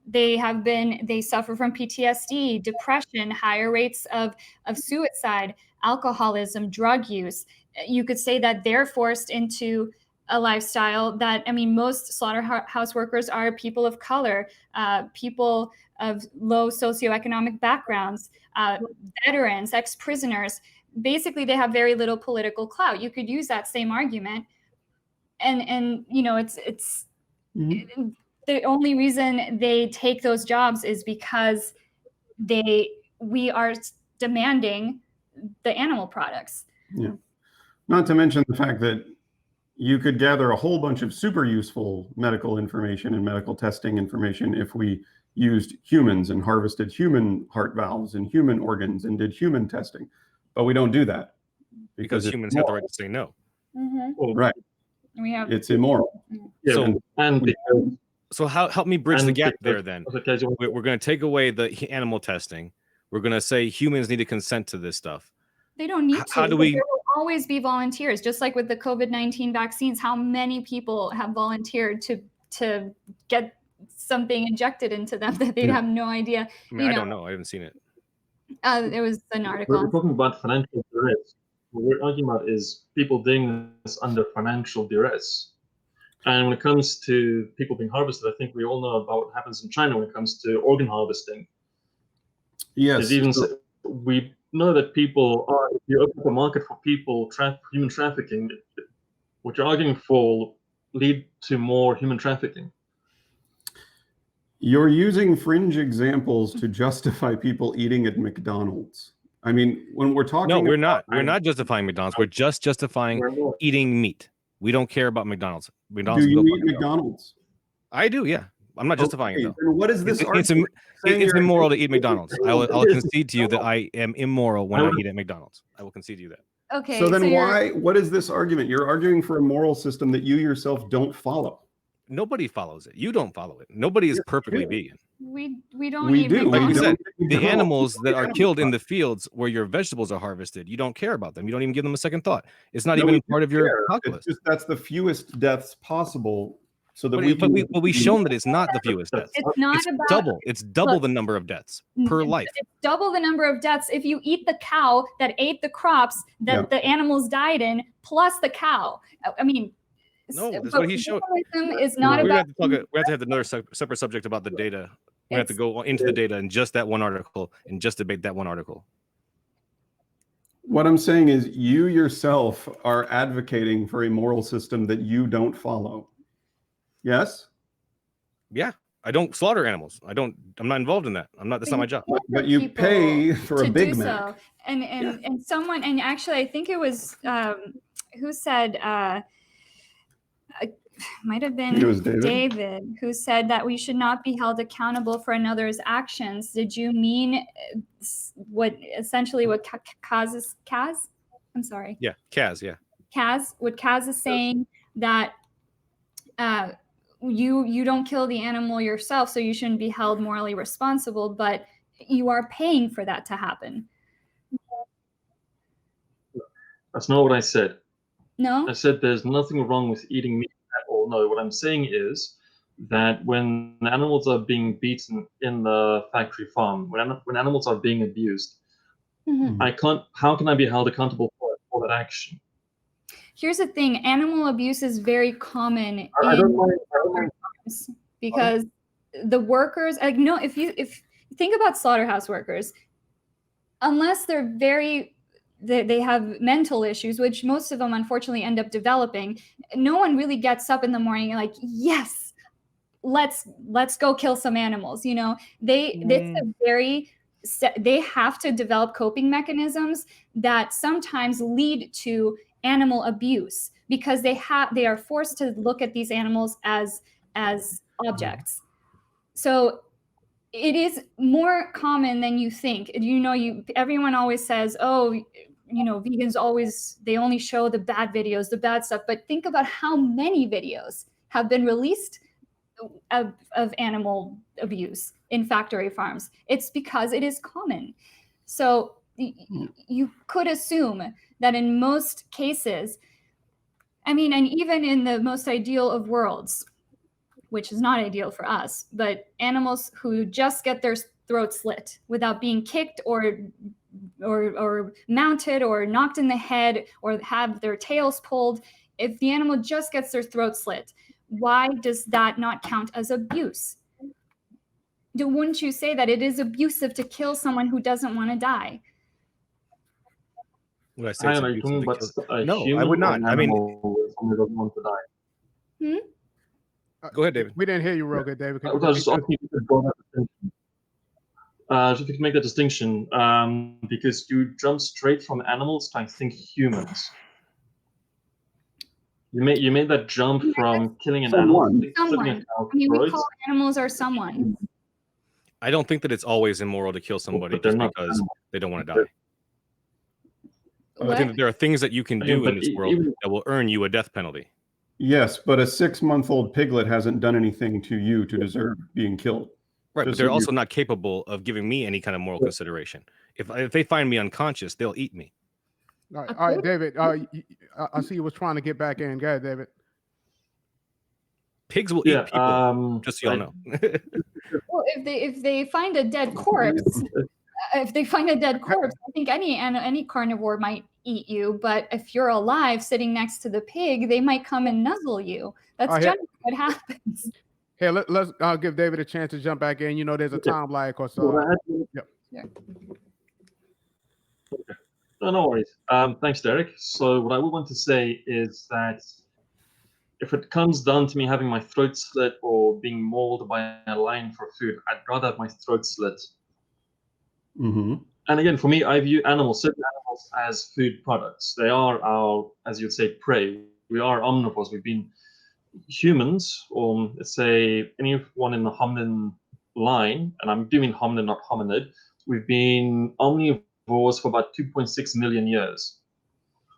they suffer from PTSD, depression, higher rates of suicide, alcoholism, drug use. You could say that they're forced into a lifestyle that, I mean, most slaughterhouse workers are people of color, people of low socioeconomic backgrounds, veterans, ex-prisoners. Basically, they have very little political clout. You could use that same argument, and you know, it's the only reason they take those jobs is because we are demanding the animal products. Yeah. Not to mention the fact that you could gather a whole bunch of super useful medical information and medical testing information if we used humans and harvested human heart valves and human organs and did human testing. But we don't do that. Because humans have the right to say no. Mm-hmm. Right. It's immoral. Yeah, so help me bridge the gap there then. We're going to take away the animal testing. We're going to say humans need to consent to this stuff. They don't need to. How do we? There will always be volunteers, just like with the COVID-19 vaccines. How many people have volunteered to get something injected into them that they'd have no idea? I mean, I don't know. I haven't seen it. There was an We're article. talking about financial duress. What we're arguing about is people doing this under financial duress. And when it comes to people being harvested, I think we all know about what happens in China when it comes to organ harvesting. Yes. We know that people are, if you open up a market for people, human trafficking, what you're arguing for will lead to more human trafficking. You're using fringe examples to justify people eating at McDonald's. I mean, when we're talking, No, we're not. We're not justifying McDonald's. We're just justifying eating meat. We don't care about McDonald's. Do you eat McDonald's? I do, yeah. I'm not justifying it though. Then what is this? It's immoral to eat McDonald's. I'll concede to you that I am immoral when I eat at McDonald's. I will concede to you that. Okay. So then what is this argument? You're arguing for a moral system that you yourself don't follow. Nobody follows it. You don't follow it. Nobody is perfectly vegan. We don't We eat do. Like you McDonald's. said, the animals that are killed in the fields where your vegetables are harvested, you don't care about them. You don't even give them a second thought. It's not even part of your calculus. It's just that's the fewest deaths possible. So that but we've shown that it's not the fewest deaths. It's not about double. It's double the number of deaths per life. It's double the number of deaths if you eat the cow that ate the crops that the animals died in, plus the cow. I mean, no, that's what he showed. Is not we about. We have to have another separate subject about the data. We have to go into the data and just that one article and just debate that one article. What I'm saying is you yourself are advocating for a moral system that you don't follow. Yes? Yeah. I don't slaughter animals. I'm not involved in that. That's not my job. But you pay for a Big Mac. So. And someone, and actually I think it was who said might have been David who said that we should not be held accountable for another's actions. Did you mean what Kaz is? Kaz? I'm sorry. Yeah, Kaz, yeah. Kaz, what Kaz is saying that you don't kill the animal yourself, so you shouldn't be held morally responsible, but you are paying for that to happen. That's not what I said. No? I said there's nothing wrong with eating meat at all. No, what I'm saying is that when animals are being beaten in the factory farm, when animals are being abused, how can I be held accountable for that action? Here's the thing, animal abuse is very common because the workers, like, no, if you think about slaughterhouse workers, unless they're they have mental issues, which most of them unfortunately end up developing, no one really gets up in the morning and like, yes, let's go kill some animals. You know, they have to develop coping mechanisms that sometimes lead to animal abuse because they are forced to look at these animals as objects. So it is more common than you think. Everyone always says, oh, vegans they only show the bad videos, the bad stuff. But think about how many videos have been released of animal abuse in factory farms. It's because it is common. So you could assume that in most cases, and even in the most ideal of worlds, which is not ideal for us, but animals who just get their throats slit without being kicked or mounted or knocked in the head or have their tails pulled, if the animal just gets their throat slit, why does that not count as abuse? Wouldn't you say that it is abusive to kill someone who doesn't want to die? Would I say it's abusive to kill? No, I would not. I mean, someone doesn't want to die. Go ahead, David. We didn't hear you real good, David. I was just asking if you could make that distinction, because you jump straight from animals to, I think, humans. You made that jump from killing an animal. Someone. We call animals or someone. I don't think that it's always immoral to kill somebody just because they don't want to die. I think that there are things that you can do in this world that will earn you a death penalty. Yes, but a 6-month-old piglet hasn't done anything to you to deserve being killed. Right, but they're also not capable of giving me any kind of moral consideration. If they find me unconscious, they'll eat me. All right, David. I see you was trying to get back in. Go ahead, David. Pigs will eat people. Just so y'all know. Well, if they find a dead corpse, if they find a dead corpse, I think any carnivore might eat you. But if you're alive, sitting next to the pig, they might come and nuzzle you. That's generally what happens. Here, let's give David a chance to jump back in. You know, there's a time lag or so. Okay. No worries. Thanks, Derek. So what I would want to say is that if it comes down to me having my throat slit or being mauled by a lion for food, I'd rather have my throat slit. Mm-hmm. And again, for me, I view certain animals as food products. They are our, as you'd say, prey. We are omnivores. We've been humans, or let's say anyone in the hominin line, and I'm doing hominin, not hominid, we've been omnivores for about 2.6 million years.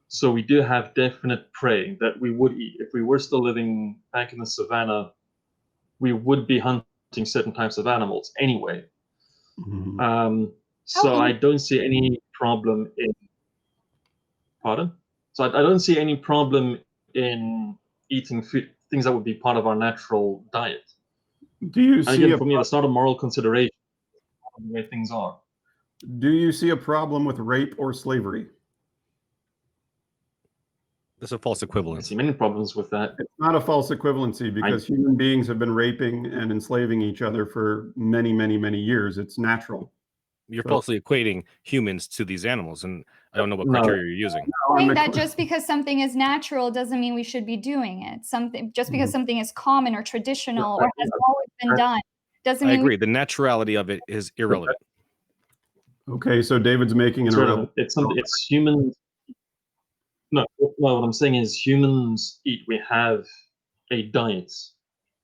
So we do have definite prey that we would eat. If we were still living back in the savannah, we would be hunting certain types of animals anyway. Mm-hmm. So I don't see any problem in, pardon? So I don't see any problem in eating food, things that would be part of our natural diet. Do you see again, for me, that's not a moral consideration of the way things are. Do you see a problem with rape or slavery? There's a false I equivalence. see many problems with that. It's not a false equivalency because human beings have been raping and enslaving each other for many, many, many years. It's natural. You're falsely equating humans to these animals, and I don't know what criteria you're using. Saying that just because something is natural doesn't mean we should be doing it. Just because something is common or traditional or has always been done doesn't mean. I agree. The naturality of it is irrelevant. Okay, so David's making an irrelevant. It's humans. No, what I'm saying is humans eat. We have a diet.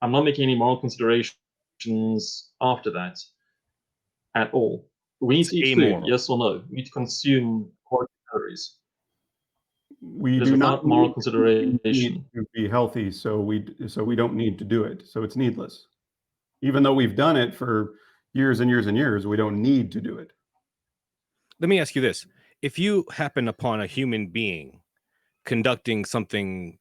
I'm not making any moral considerations after that at all. We need to eat food, yes or no? We need to consume quality calories. We do not moral consideration to be healthy, so we don't need to do it. So it's needless. Even though we've done it for years and years and years, we don't need to do it. Let me ask you this. If you happen upon a human being conducting something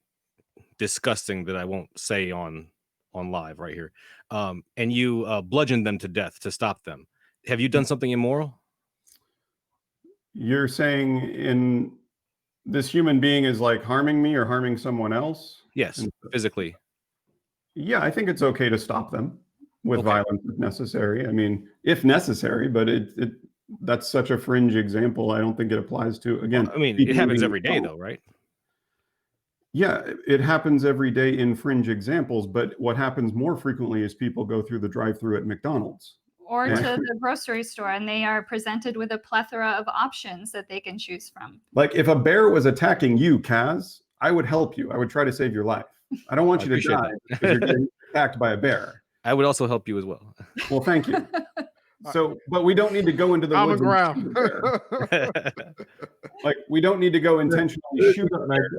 disgusting that I won't say on live right here, and you bludgeon them to death to stop them, have you done something immoral? You're saying in this human being is like harming me or harming someone else? Yes, physically. Yeah, I think it's okay to stop them with violence if necessary. I mean, if necessary, but that's such a fringe example. I don't think it applies to, again. I mean, it happens every day though, right? Yeah, it happens every day in fringe examples, but what happens more frequently is people go through the drive-through at McDonald's. Or to the grocery store, and they are presented with a plethora of options that they can choose from. Like if a bear was attacking you, Kaz, I would help you. I would try to save your life. I don't want you to die because you're getting attacked by a bear. I would also help you as well. Well, thank you. So, but we don't need to go into the woods ground. Like we don't need to go intentionally shoot a bear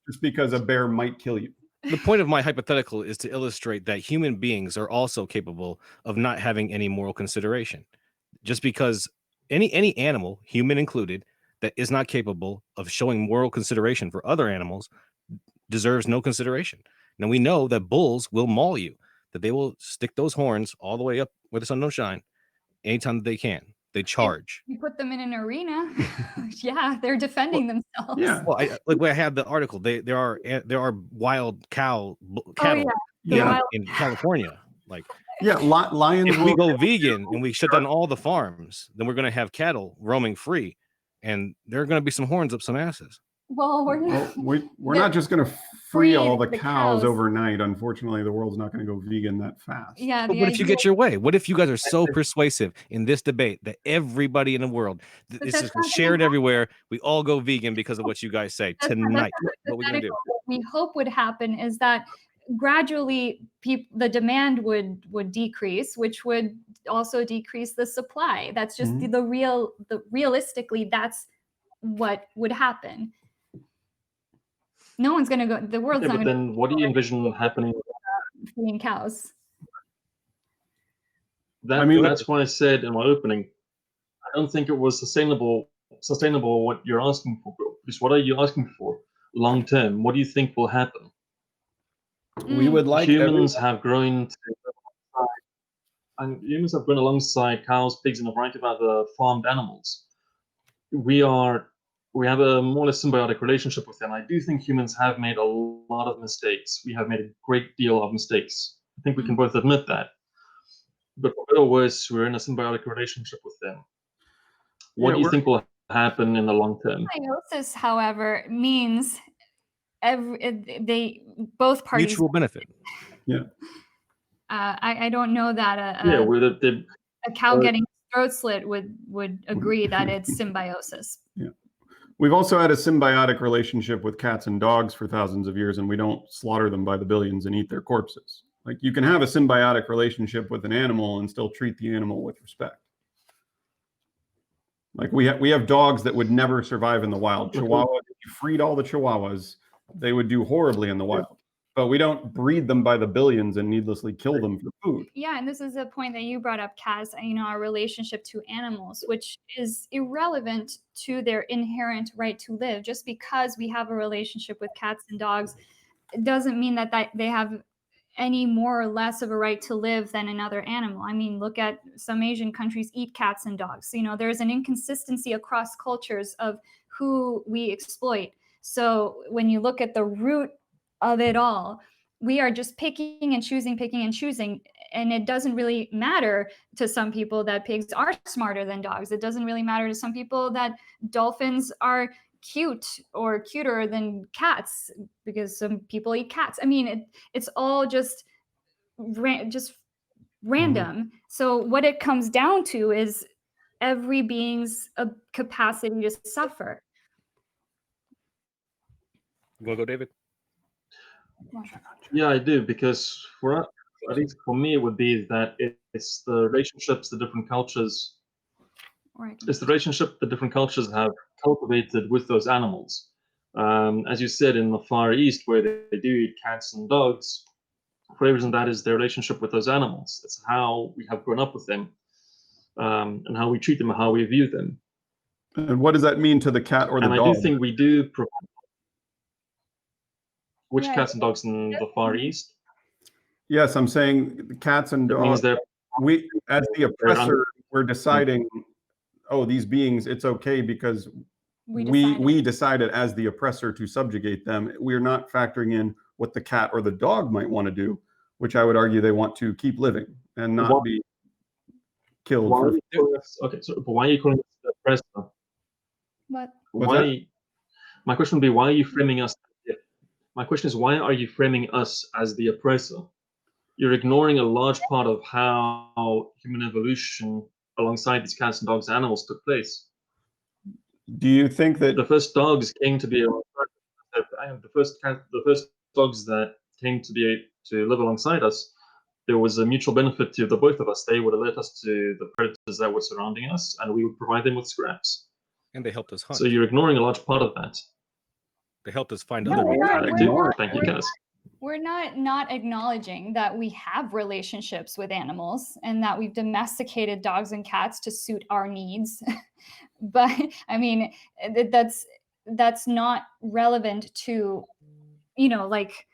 just because a bear might kill you. The point of my hypothetical is to illustrate that human beings are also capable of not having any moral consideration. Just because any animal, human included, that is not capable of showing moral consideration for other animals deserves no consideration. Now we know that bulls will maul you, that they will stick those horns all the way up where the sun don't shine anytime that they can. They charge. You put them in an arena. Yeah, they're defending themselves. Yeah. Well, I have the article. There are wild cattle in California. Like, yeah, lions. If we go vegan and we shut down all the farms, then we're going to have cattle roaming free, and there are going to be some horns up some asses. Well, we're not just going to free all the cows overnight. Unfortunately, the world's not going to go vegan that fast. Yeah. But what if you get your way? What if you guys are so persuasive in this debate that everybody in the world is just shared everywhere? We all go vegan because of what you guys say tonight. What are we going to do? What we hope would happen is that gradually the demand would decrease, which would also decrease the supply. That's just realistically, that's what would happen. No one's going to go, the world's not going to. Then what do you envision happening? Feeding cows. That's why I said in my opening, I don't think it was sustainable what you're asking for. Because what are you asking for long term? What do you think will happen? We would like humans have grown to and humans have grown alongside cows, pigs, and a variety of other farmed animals. We have a more or less symbiotic relationship with them. I do think humans have made a lot of mistakes. We have made a great deal of mistakes. I think we can both admit that. But for better or worse, we're in a symbiotic relationship with them. What do you think will happen in the long term? Symbiosis, however, means both parties mutual benefit. Yeah. I don't know that a cow getting its throat slit would agree that it's symbiosis. Yeah. We've also had a symbiotic relationship with cats and dogs for thousands of years, and we don't slaughter them by the billions and eat their corpses. Like, you can have a symbiotic relationship with an animal and still treat the animal with respect. Like, we have dogs that would never survive in the wild. Chihuahua, if you freed all the Chihuahuas, they would do horribly in the wild. But we don't breed them by the billions and needlessly kill them for food. Yeah, and this is a point that you brought up, Kaz, our relationship to animals, which is irrelevant to their inherent right to live. Just because we have a relationship with cats and dogs, it doesn't mean that they have any more or less of a right to live than another animal. I mean, look at some Asian countries eat cats and dogs. There's an inconsistency across cultures of who we exploit. So when you look at the root of it all, we are just picking and choosing, and it doesn't really matter to some people that pigs are smarter than dogs. It doesn't really matter to some people that dolphins are cute or cuter than cats, because some people eat cats. I mean, it's all just random. So what it comes down to is every being's capacity to suffer. You want to go, David? Yeah, I do, because for us, at least for me, it would be that it's the relationships the different cultures. It's the relationship the different cultures have cultivated with those animals. As you said, in the Far East, where they do eat cats and dogs, for a reason that is their relationship with those animals. It's how we have grown up with them, and how we treat them, and how we view them. And what does that mean to the cat or the dog? And I do think we do provide. Which cats and dogs in the Far East? Yes, I'm saying cats and dogs. We, as the oppressor, we're deciding, oh, these beings, it's okay because we decided as the oppressor to subjugate them. We're not factoring in what the cat or the dog might want to do, which I would argue they want to keep living and not be killed. Okay, so but why are you calling us the oppressor? What? My question would be, why are you framing us? My question is, why are you framing us as the oppressor? You're ignoring a large part of how human evolution alongside these cats and dogs and animals took place. Do you think that the first dogs came to be the first dogs that came to live alongside us, there was a mutual benefit to the both of us. They would alert us to the predators that were surrounding us, and we would provide them with scraps. And they helped us hunt. So you're ignoring a large part of that. They helped us find other means. Thank you, Kaz. We're not acknowledging that we have relationships with animals and that we've domesticated dogs and cats to suit our needs. But I mean, that's not relevant to, like,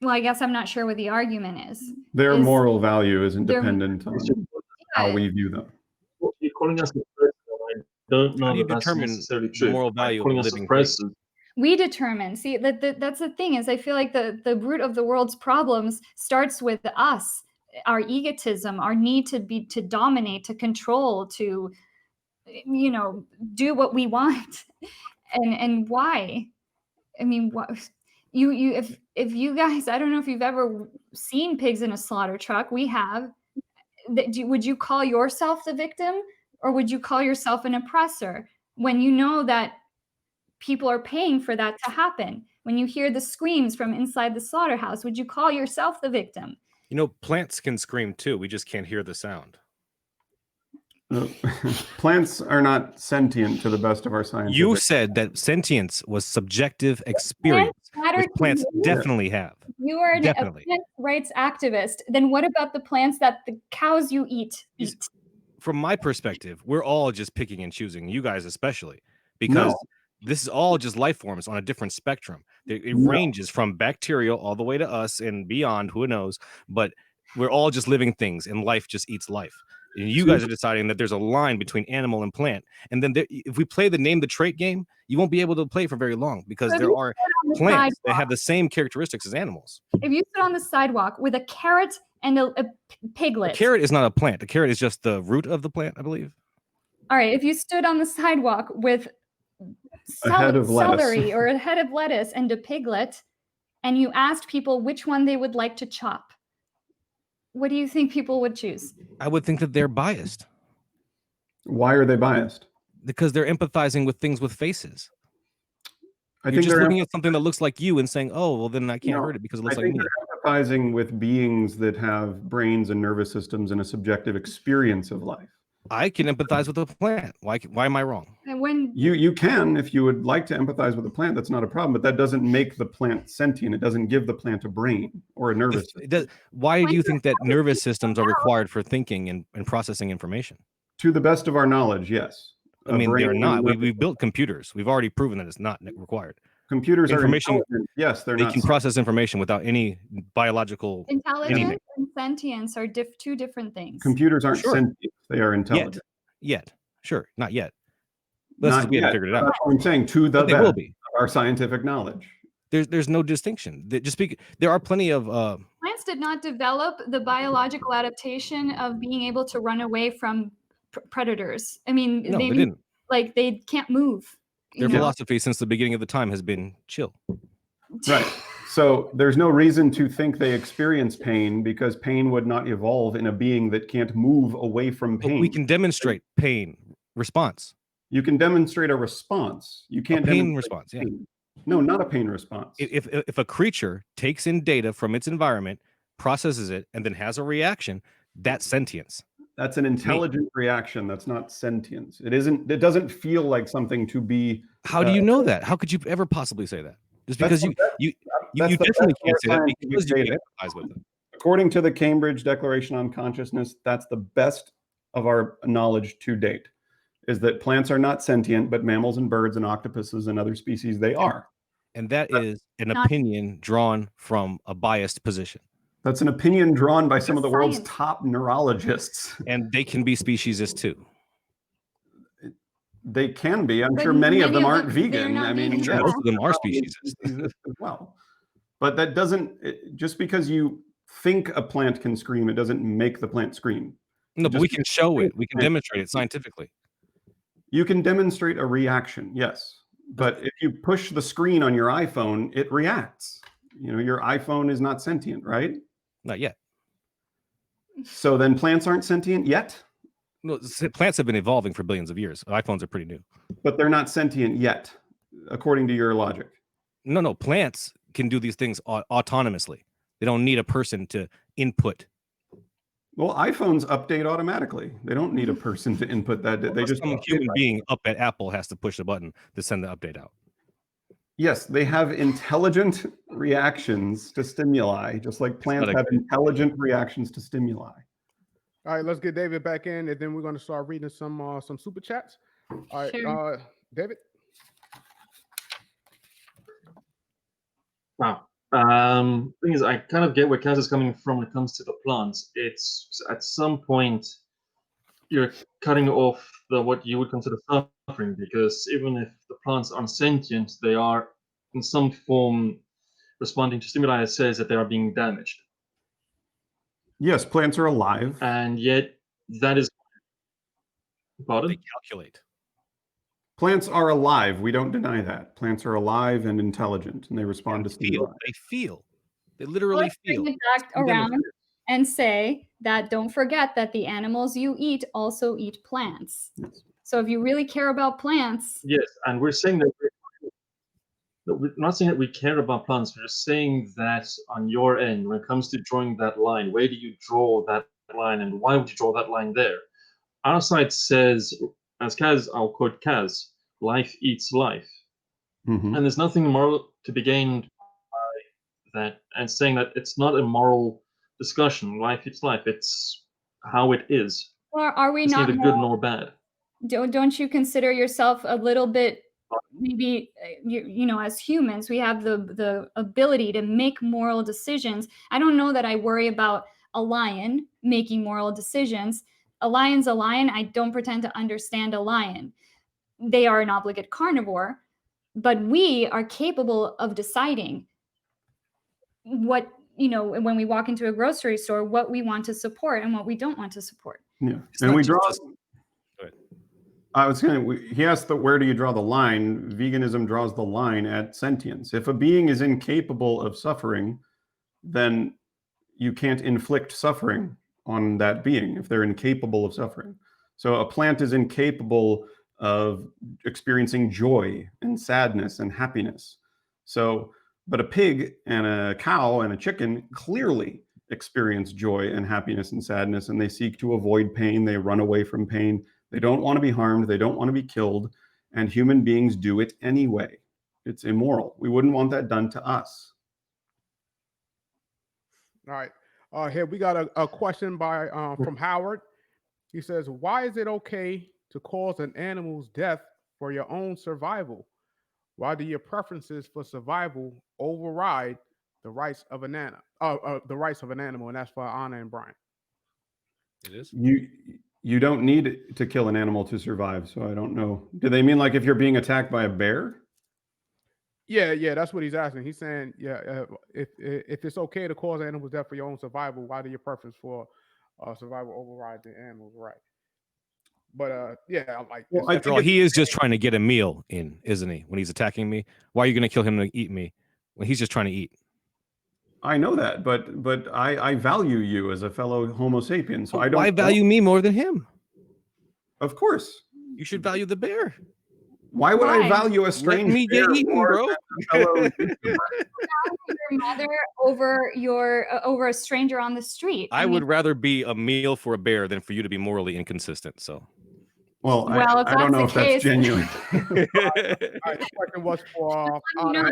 well, I guess I'm not sure what the argument is. Their moral value isn't dependent on how we view them. You're calling us don't know. How do you determine the moral value of living things? We determine. See, that's the thing, is I feel like the root of the world's problems starts with us, our egotism, our need to dominate, to control, to do what we want. And why? I mean, what if you guys, I don't know if you've ever seen pigs in a slaughter truck. We have. Would you call yourself the victim, or would you call yourself an oppressor when you know that people are paying for that to happen? When you hear the screams from inside the slaughterhouse, would you call yourself the victim? Plants can scream too. We just can't hear the sound. Plants are not sentient to the best of our science. You said that sentience was subjective experience, which plants definitely have. You are a plant rights activist. Then what about the plants that the cows you eat? From my perspective, we're all just picking and choosing, you guys especially, because this is all just life forms on a different spectrum. It ranges from bacterial all the way to us and beyond, who knows. But We're all just living things, and life just eats life. And you guys are deciding that there's a line between animal and plant. And then if we play the name the trait game, you won't be able to play for very long, because So if there you are sit on the plants that sidewalk- have the same characteristics as animals. If you sit on the sidewalk with a carrot and a piglet. A carrot is not a plant. A carrot is just the root of the plant, I believe. All right, if you stood on the sidewalk with A head of lettuce. celery or a head of lettuce and a piglet, and you asked people which one they would like to chop, what do you think people would choose? I would think that they're biased Why are they biased? because they're empathizing with things with faces. I You're think just they're looking at something that looks like you and saying, "Oh, well, then I can't No, hurt it because it I looks like think me." they're empathizing with beings that have brains and nervous systems and a subjective experience of life. I can empathize with a plant. Why am I wrong? And when You can, if you would like to empathize with the plant, that's not a problem, but that doesn't make the plant sentient. It doesn't give the plant a brain or a nervous system. It does, why do you think that nervous systems are required for thinking and processing information? To the best of our knowledge, yes. I mean, brain they're and not. nervous We've built computers. We've already proven that it's not required. Computers are Information- intelligent. Yes, they're They not. can process information without any biological. intelligence and sentience are two different things. Computers aren't Sure. sentient. They are intelligent. Yet. Sure, not yet. Let's Not we haven't yet. figured it out. That's what I'm saying. To the But they will best be. of our scientific knowledge. There's no distinction. There are plenty of Plants did not develop the biological adaptation of being able to run away from predators. I mean, no, they didn't. Like they can't move. Their you know? philosophy since the beginning of the time has been chill. Right. So there's no reason to think they experience pain, because pain would not evolve in a being that can't move away from But pain. we can demonstrate pain response. You can demonstrate a response. You can't pain demonstrate response, yeah. pain. No, not a pain response. If a creature takes in data from its environment, processes it, and then has a reaction, that's sentience. That's an intelligent reaction. That's not sentience. It isn't. It doesn't feel like something to be. How do you know that? How could you ever possibly say that? Just That's because the you that's the definitely best can't say that scientific because you data. can empathize with it. According to the Cambridge Declaration on Consciousness, that's the best of our knowledge to date, is that plants are not sentient, but mammals and birds and octopuses and other species, they are. And that is an Not- opinion drawn from a biased position. That's an opinion drawn by some of the world's Science. top neurologists. And they can be speciesist too. They can be. I'm But sure many of them aren't they're vegan. not I mean, vegan. Sure, yeah, most of them are probably speciesist. speciesist as well. But that doesn't, just because you think a plant can scream, it doesn't make the plant scream. No, but Just we can show it. We can Yeah. demonstrate it scientifically. You can demonstrate a reaction, yes. But if you push the screen on your iPhone, it reacts. You know, your iPhone is not sentient, right? Not yet. So then plants aren't sentient yet, No, plants have been evolving for billions of years. iPhones are pretty new. but they're not sentient yet, according to your logic. No, plants can do these things autonomously. They don't need a person to input. Well, iPhones update automatically. They don't need a person to input that. They just Some update human by- being up at Apple has to push the button to send the update out. Yes, they have intelligent reactions to stimuli, just like plants not a- have intelligent reactions to stimuli. All right, let's get David back in, and then we're going to start reading some super chats. All right, Sure. David. Wow. Thing is, I kind of get where Kaz is coming from when it comes to the plants. It's at some point you're cutting off what you would consider suffering, because even if the plants aren't sentient, they are in some form responding to stimuli that says that they are being damaged. Yes, plants are alive. And yet that is They pardon? calculate. Plants are alive. We don't deny that. Plants are alive and intelligent, and they respond to stimuli. They feel. They literally Let's bring feel. it back around and say that don't forget that the animals you eat also eat plants. Yes. So if you really care about plants, Yes, and we're saying that we're not saying that we care about plants. We're just saying that on your end, when it comes to drawing that line, where do you draw that line, and why would you draw that line there? Our side says, as Kaz, I'll quote Kaz, life eats life. Mhm. And there's nothing moral to be gained by that, and saying that it's not a moral discussion. Life eats life. It's how it is. or are we It's not neither good nor bad. don't you consider yourself a little bit maybe you know, as humans we have the ability to make moral decisions. I don't know that I worry about a lion making moral decisions. A lion's a lion. I don't pretend to understand a lion. They are an obligate carnivore, but we are capable of deciding what, when we walk into a grocery store, what we want to support and what we don't want to support. Yeah, It's and not we just draw. us. Go ahead. I was going to. He asked where do you draw the line? Veganism draws the line at sentience. If a being is incapable of suffering, then you can't inflict suffering on that being if they're incapable of suffering. So a plant is incapable of experiencing joy and sadness and happiness. So, but a pig and a cow and a chicken clearly experience joy and happiness and sadness, and they seek to avoid pain. They run away from pain. They don't want to be harmed. They don't want to be killed. And human beings do it anyway. It's immoral. We wouldn't want that done to us. All right. Here we got a question by from Howard. He says, why is it okay to cause an animal's death for your own survival? Why do your preferences for survival override the rights of an animal? And that's for Anna and Brian. It is. You don't need to kill an animal to survive. So I don't know. Do they mean like if you're being attacked by a bear? Yeah, that's what he's asking. He's saying, if it's okay to cause animals death for your own survival, why do your preference for survival override the animal's right? But Well, after all, he is just trying to get a meal in, isn't he? When he's attacking me, why are you going to kill him to eat me when he's just trying to eat? I know that, but I value you as a fellow Homo sapien, so I don't. Why value me more than him? Of course. You should value the bear. Why would I Why? value a strange me bear get eaten, more bro. than a fellow YouTuber? Your mother over a stranger on the street. I would rather be a meal for a bear than for you to be morally inconsistent. So, Well, Well, if I don't that's know the if that's case- genuine. All right, the question was for Anna.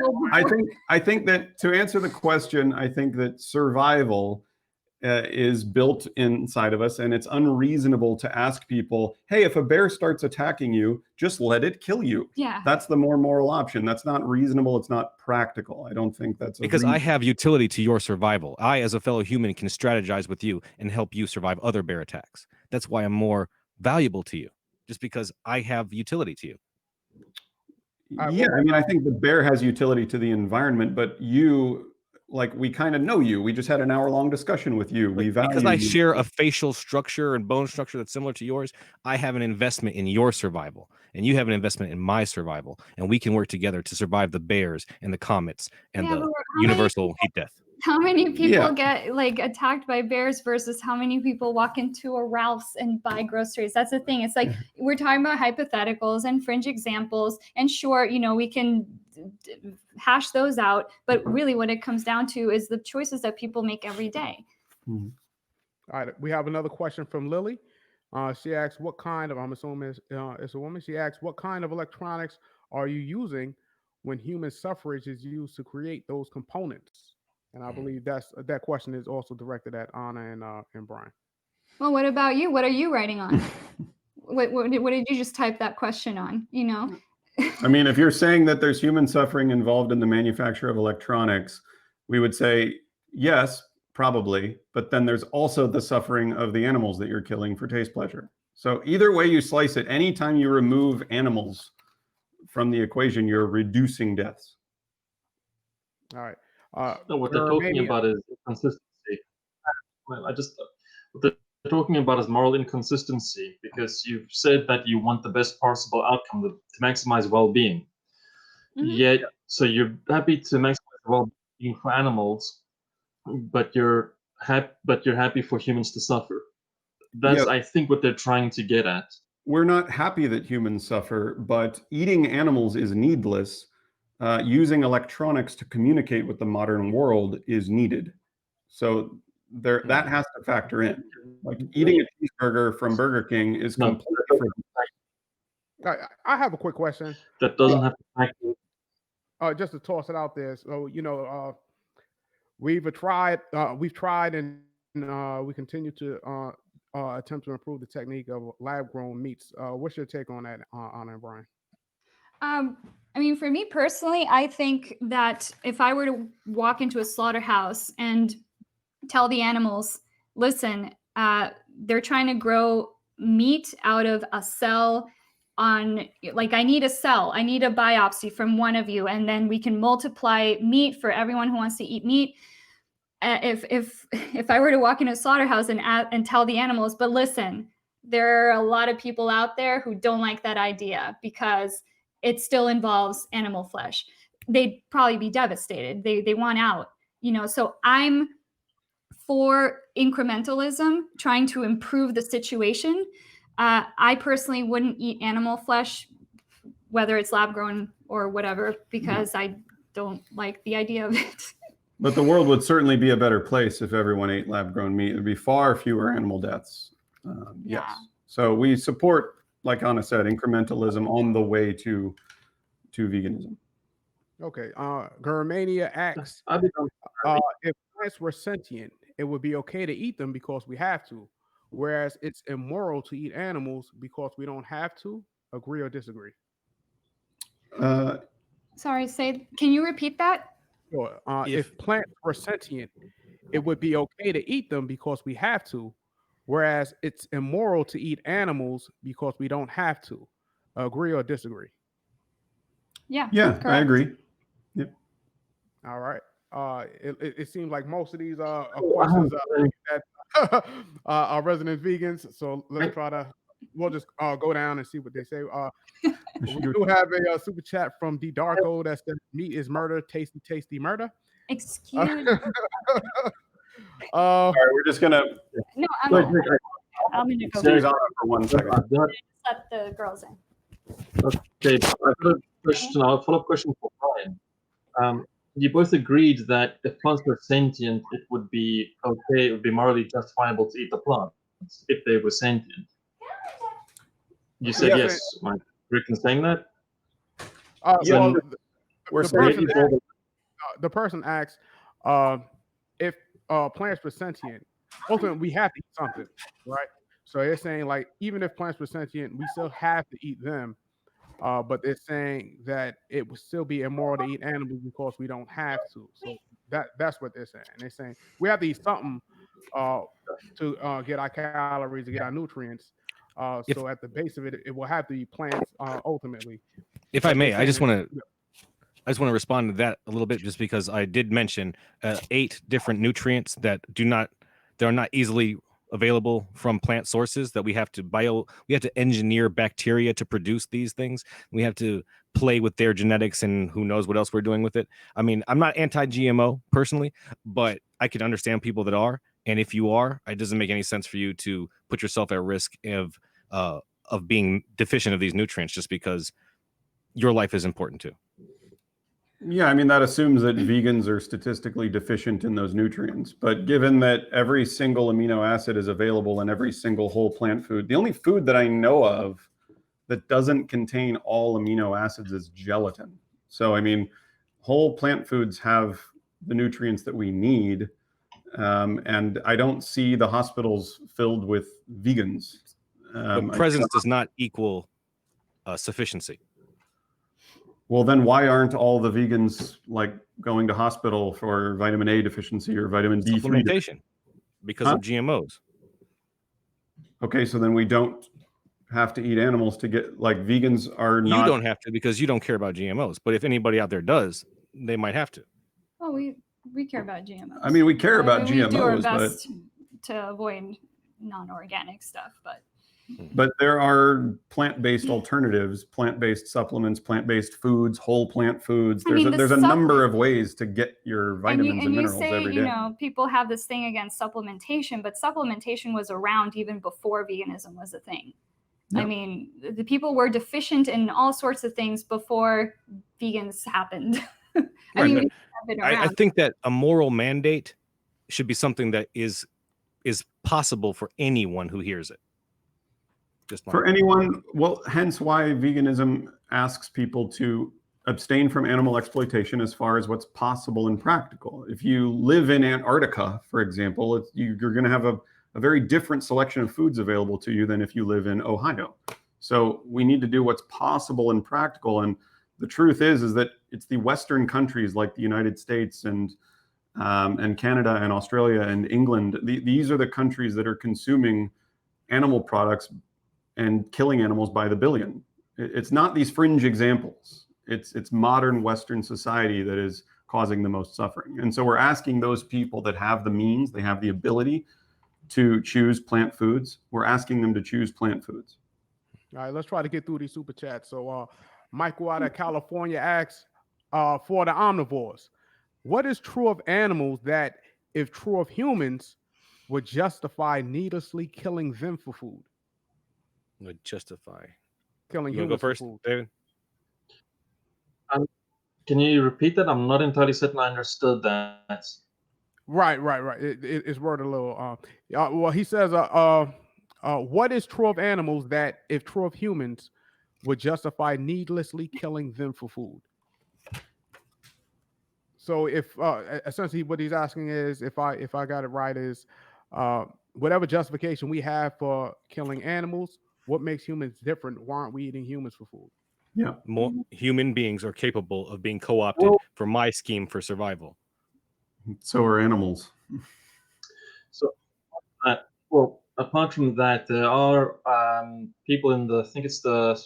I think that to answer the question, I think that survival is built inside of us, and it's unreasonable to ask people, hey, if a bear starts attacking you, just let it kill you. Yeah. That's the more moral option. That's not reasonable. It's not practical. I don't think that's because I have utility to your survival. I, as a fellow human, can strategize with you and help you survive other bear attacks. That's why I'm more valuable to you, just because I have utility to you. Yeah, I mean, I think the bear has utility to the environment, but you, like, we kind of know you. We just had an hour-long discussion with you. We value because I you. share a facial structure and bone structure that's similar to yours. I have an investment in your survival, and you have an investment in my survival, and we can work together to survive the bears and the comets and Yeah, the but universal heat death. How many people Yeah. get like attacked by bears versus how many people walk into a Ralph's and buy groceries? That's the thing. It's like we're talking about hypotheticals and fringe examples, and sure, we can hash those out, but really what it comes down to is the choices that people make every day. Mhm. All right, we have another question from Lily. She asks, what kind of, I'm assuming it's a woman, she asks, what kind of electronics are you using when human suffrage is used to create those components? And I believe that question is also directed at Anna and Brian. Well, what about you? What are you writing on? what did you just type that question on? I mean, if you're saying that there's human suffering involved in the manufacture of electronics, we would say yes, probably, but then there's also the suffering of the animals that you're killing for taste pleasure. So either way you slice it, anytime you remove animals from the equation, you're reducing deaths. All right. No, what they're talking about is inconsistency. Well, what they're talking about is moral inconsistency, because you've said that you want the best possible outcome to maximize well-being. Yet, so you're happy to maximize well-being for animals, but you're happy for humans to suffer. That's, I think, what they're trying to get at. We're not happy that humans suffer, but eating animals is needless. Using electronics to communicate with the modern world is needed. So that has to factor in. Like eating a cheeseburger from Burger King is completely different. I have a quick question. That doesn't have to factor. Just to toss it out there. So we've tried and we continue to attempt to improve the technique of lab-grown meats. What's your take on that, Anna and Brian? I mean, for me personally, I think that if I were to walk into a slaughterhouse and tell the animals, listen, they're trying to grow meat out of a cell on, like, I need a cell, I need a biopsy from one of you, and then we can multiply meat for everyone who wants to eat meat. If I were to walk in a slaughterhouse and tell the animals, but listen, there are a lot of people out there who don't like that idea because it still involves animal flesh, they'd probably be devastated. They want out, so I'm for incrementalism, trying to improve the situation. I personally wouldn't eat animal flesh, whether it's lab grown or whatever, because I don't like the idea of it. But the world would certainly be a better place if everyone ate lab-grown meat. There'd be far fewer animal deaths. Yes. So we support, like Anna said, incrementalism on the way to veganism. Okay. Germania asks, if plants were sentient, it would be okay to eat them because we have to, whereas it's immoral to eat animals because we don't have to. Agree or disagree? Sorry, can you repeat that? Sure. If plants were sentient, it would be okay to eat them because we have to, whereas it's immoral to eat animals because we don't have to. Agree or disagree? Yeah. Yeah, correct. I agree. Yep. All right. It seems like most of these are questions that are resident vegans. So let's try to. We'll just go down and see what they say. We do have a super chat from D Darko that says meat is murder, tasty, tasty murder. Excuse. All right, we're just gonna. No, I'm gonna go. Series on for 1 second. Let the girls in. Okay, I've got a follow-up question for Brian. You both agreed that if plants were sentient, it would be okay, it would be morally justifiable to eat the plants if they were sentient. You said yes. Am I correct in saying that? Well, we're the person asks if plants were sentient. Ultimately, we have to eat something, right? So they're saying, like, even if plants were sentient, we still have to eat them. But they're saying that it would still be immoral to eat animals because we don't have to. So that's what they're saying. They're saying we have to eat something to get our calories, to get our nutrients. So at the base of it, it will have to be plants ultimately. If I may, I just want to respond to that a little bit, just because I did mention 8 different nutrients that are not easily available from plant sources, that we have to engineer bacteria to produce these things. We have to play with their genetics and who knows what else we're doing with it. I mean, I'm not anti-GMO personally, but I can understand people that are. And if you are, it doesn't make any sense for you to put yourself at risk of being deficient of these nutrients just because your life is important too. Yeah, I mean, that assumes that vegans are statistically deficient in those nutrients. But given that every single amino acid is available in every single whole plant food, the only food that I know of that doesn't contain all amino acids is gelatin. So, I mean, whole plant foods have the nutrients that we need. And I don't see the hospitals filled with vegans. But presence does not equal sufficiency. Well, then why aren't all the vegans like going to hospital for vitamin A deficiency or vitamin D3 supplementation because of GMOs? Okay, so then we don't have to eat animals to get, like, vegans are not. You don't have to because you don't care about GMOs. But if anybody out there does, they might have to. Well, we care about GMOs. I mean, we care about GMOs, we do our best to avoid non-organic stuff, but there are plant-based alternatives, plant-based supplements, plant-based foods, whole plant foods. There's a number of ways to get your vitamins and minerals every day. You know, people have this thing against supplementation, but supplementation was around even before veganism was a thing. Yeah. I mean, the people were deficient in all sorts of things before vegans happened. I think that a moral mandate should be something that is possible for anyone who hears it. For anyone, well, hence why veganism asks people to abstain from animal exploitation as far as what's possible and practical. If you live in Antarctica, for example, you're going to have a very different selection of foods available to you than if you live in Ohio. So we need to do what's possible and practical. And the truth is that it's the Western countries like the United States and and Canada and Australia and England. These are the countries that are consuming animal products and killing animals by the billion. It's not these fringe examples. It's modern Western society that is causing the most suffering. And so we're asking those people that have the means, they have the ability to choose plant foods. We're asking them to choose plant foods. All right, let's try to get through these super chats. So Michael out of California asks, for the omnivores, what is true of animals that, if true of humans, would justify needlessly killing them for food? Would justify. Killing You want to go humans for first, food. David? Can you repeat that? I'm not entirely certain I understood that. Right. It's worded a little. Well, he says, what is true of animals that, if true of humans, would justify needlessly killing them for food? So if essentially what he's asking is, if I got it right, is whatever justification we have for killing animals, what makes humans different? Why aren't we eating humans for food? Yeah. More human beings are capable of being co-opted for my scheme for survival. So are animals. So, well, apart from that, there are people in I think it's the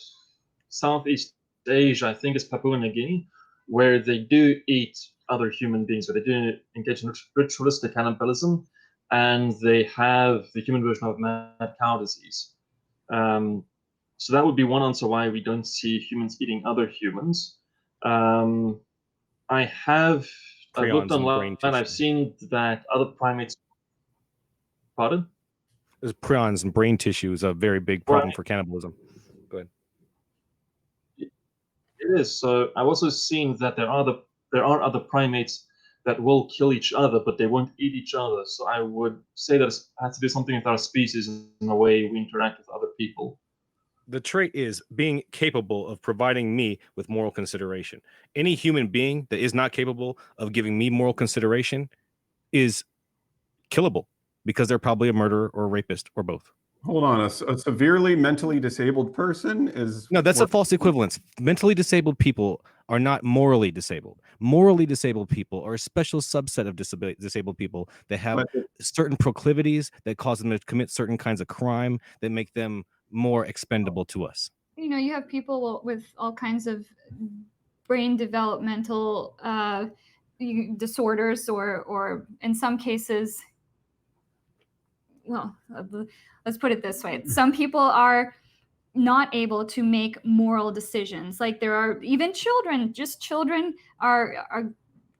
Southeast Asia, I think it's Papua New Guinea, where they do eat other human beings, where they do engage in ritualistic cannibalism, and they have the human version of mad cow disease. So that would be one answer why we don't see humans eating other humans. I've looked online and I've seen that other primates. Pardon? Prions and brain tissue is a very big problem for cannibalism. Go ahead. It is. So I've also seen that there are other primates that will kill each other, but they won't eat each other. So I would say that it has to do something with our species in the way we interact with other people. The trait is being capable of providing me with moral consideration. Any human being that is not capable of giving me moral consideration is killable, because they're probably a murderer or a rapist or both. Hold on, a severely mentally disabled person is... No, that's a false equivalence. Mentally disabled people are not morally disabled. Morally disabled people are a special subset of disabled people that have certain proclivities that cause them to commit certain kinds of crime that make them more expendable to us. You know, you have people with all kinds of brain developmental disorders, or in some cases, well, let's put it this way. Some people are not able to make moral decisions. Like there are even children,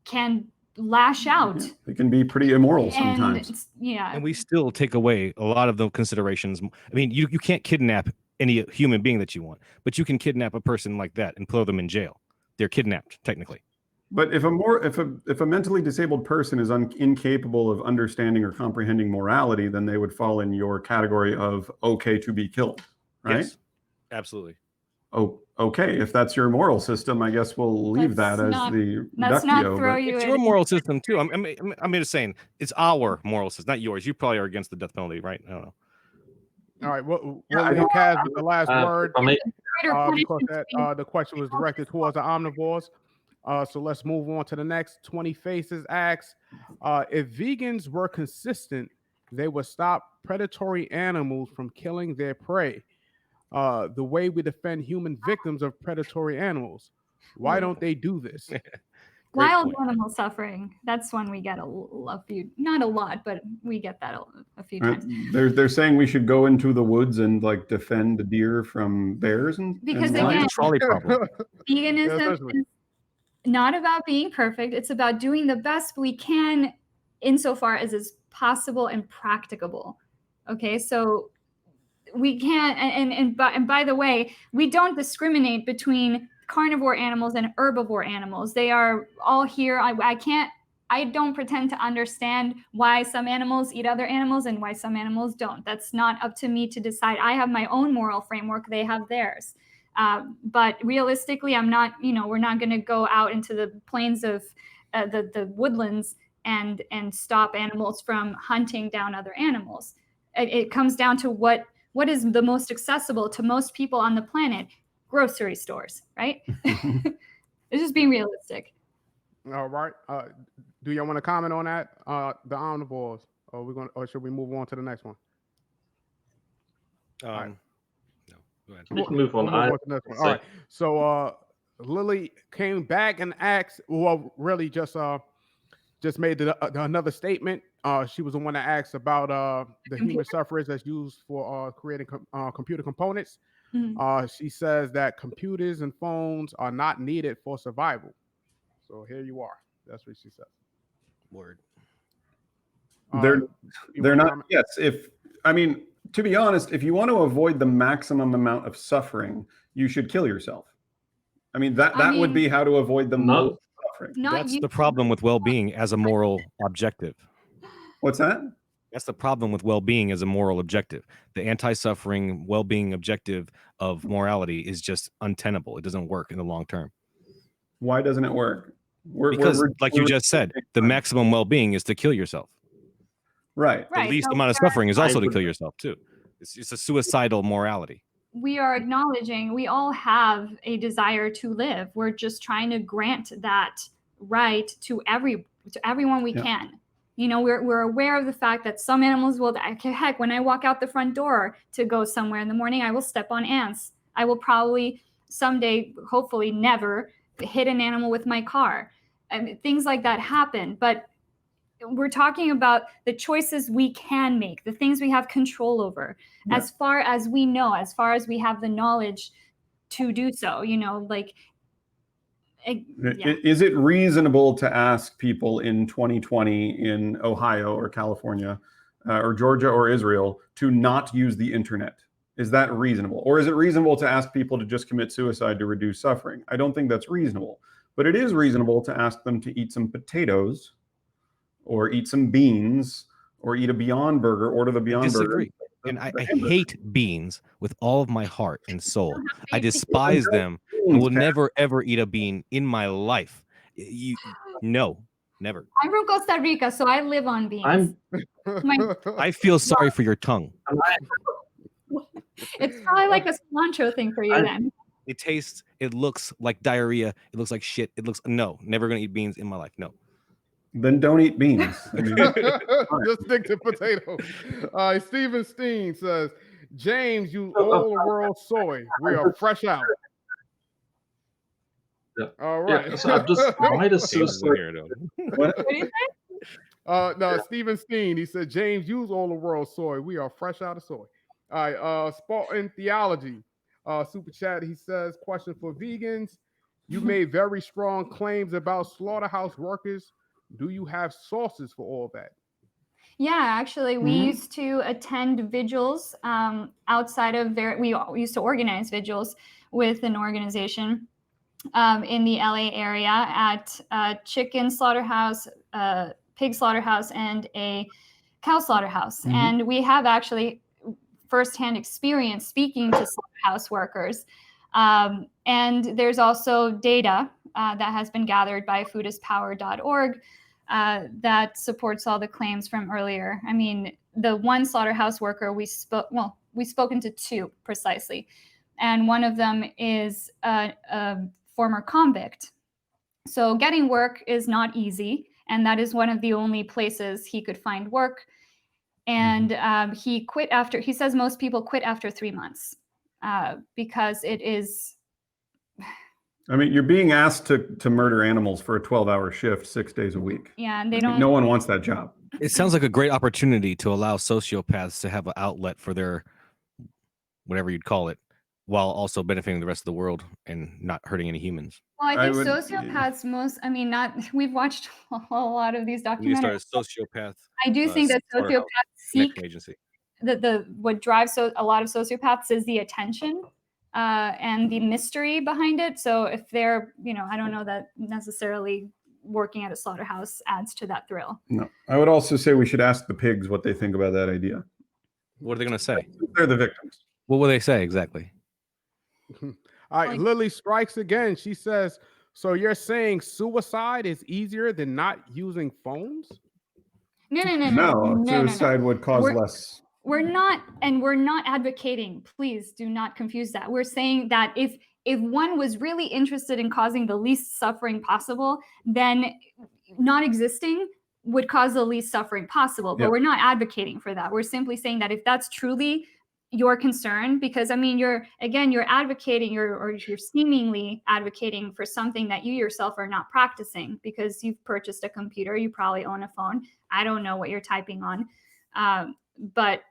can lash out. Yeah, they can be pretty immoral sometimes. And we still take away a lot of the considerations. I mean, you can't kidnap any human being that you want, but you can kidnap a person like that and throw them in jail. They're kidnapped, technically. But if a mentally disabled person is incapable of understanding or comprehending morality, then they would fall in your category of okay to be killed, right? Yes, absolutely. Oh, okay. If that's your moral system, I guess we'll leave that as the reductio. It's your moral system too. I'm just saying it's our moral system, not yours. You probably are against the death penalty, right? I don't know. All right, we'll leave Kaz with the last word because the question was directed towards the omnivores. So let's move on to the next. 20 Faces asks, if vegans were consistent, they would stop predatory animals from killing their prey. The way we defend human victims of predatory animals. Why don't they do this? Wild animal suffering. That's one we get a few, not a lot, but we get that a few times. They're saying we should go into the woods and like defend the deer from bears because again, veganism is not about being perfect. It's about doing the best we can insofar as is possible and practicable. Okay, so we can't, and by the way, we don't discriminate between carnivore animals and herbivore animals. They are all here. I don't pretend to understand why some animals eat other animals and why some animals don't. That's not up to me to decide. I have my own moral framework. They have theirs. But realistically, I'm not, we're not going to go out into the plains of the woodlands and stop animals from hunting down other animals. It comes down to what is the most accessible to most people on the planet. Grocery stores, right? It's just being realistic. All right. Do y'all want to comment on that, the omnivores, or should we move on to the next one? No, go ahead. You can move on. We'll move on to the next one. All right. So Lily came back and asked, well, really just made another statement. She was the one that asked about the human suffrage that's used for creating computer components. She says that computers and phones are not needed for survival. So here you are. That's what she said. Word. They're not. Yes. To be honest, if you want to avoid the maximum amount of suffering, you should kill yourself. That would be how to avoid the most suffering. That's the problem with well-being as a moral objective. What's that? That's the problem with well-being as a moral objective. The anti-suffering well-being objective of morality is just untenable. It doesn't work in the long term. Why doesn't it work? Because, like you just said, the maximum well-being is to kill yourself. Right. The least amount of suffering is also to kill yourself too. It's a suicidal morality. We are acknowledging we all have a desire to live. We're just trying to grant that right to everyone we can. We're aware of the fact that some animals will die. Heck, when I walk out the front door to go somewhere in the morning, I will step on ants. I will probably someday, hopefully never, hit an animal with my car. Things like that happen. But we're talking about the choices we can make, the things we have control over, as far as we know, as far as we have the knowledge to do so, Is it reasonable to ask people in 2020 in Ohio or California or Georgia or Israel to not use the internet? Is that reasonable? Or is it reasonable to ask people to just commit suicide to reduce suffering? I don't think that's reasonable. But it is reasonable to ask them to eat some potatoes or eat some beans or eat a Beyond Burger, order the Beyond Burger. And I hate beans with all of my heart and soul. I despise them. I will never, ever eat a bean in my life. No, never. I'm from Costa Rica, so I live on beans. I feel sorry for your tongue. It's probably like a cilantro thing for you then. It tastes, it looks like diarrhea. It looks like shit. No, never going to eat beans in my life. No. Then don't eat beans. Just stick to potatoes. Stephen Steen says, James, you all the world soy. We are fresh out. Yeah. All right. Yeah, so I've just tried a suicide. What do you say? No, Stephen Steen, he said, James, use all the world soy. We are fresh out of soy. All right, Spartan Theology, super chat, he says, question for vegans. You made very strong claims about slaughterhouse workers. Do you have sources for all that? Yeah, actually, we used to attend vigils outside of we used to organize vigils with an organization in the LA area at a chicken slaughterhouse, pig slaughterhouse, and a cow slaughterhouse. And we have actually firsthand experience speaking to slaughterhouse workers. And there's also data that has been gathered by foodispower.org that supports all the claims from earlier. I mean, the one slaughterhouse worker we've spoken to two precisely. And one of them is a former convict. So getting work is not easy. And that is one of the only places he could find work. And he quit after, he says most people quit after 3 months because it is. I mean, you're being asked to murder animals for a 12-hour shift 6 days a week. Yeah, and they don't. No one wants that job. It sounds like a great opportunity to allow sociopaths to have an outlet for their, whatever you'd call it, while also benefiting the rest of the world and not hurting any humans. Well, I think sociopaths we've watched a lot of these documentaries. You start a sociopath. I do think that sociopaths seek agency. What drives a lot of sociopaths is the attention and the mystery behind it. So if they're, I don't know that necessarily working at a slaughterhouse adds to that thrill. No, I would also say we should ask the pigs what they think about that idea. What are they going to say? They're the victims. What will they say exactly? All right, Lily strikes again. She says, so you're saying suicide is easier than not using phones? No. Suicide would cause less. We're not advocating, please do not confuse that. We're saying that if one was really interested in causing the least suffering possible, then not existing would cause the least suffering possible. But Yep. we're not advocating for that. We're simply saying that if that's truly your concern, because I mean, you're advocating, or you're seemingly advocating for something that you yourself are not practicing, because you've purchased a computer, you probably own a phone. I don't know what you're typing on, but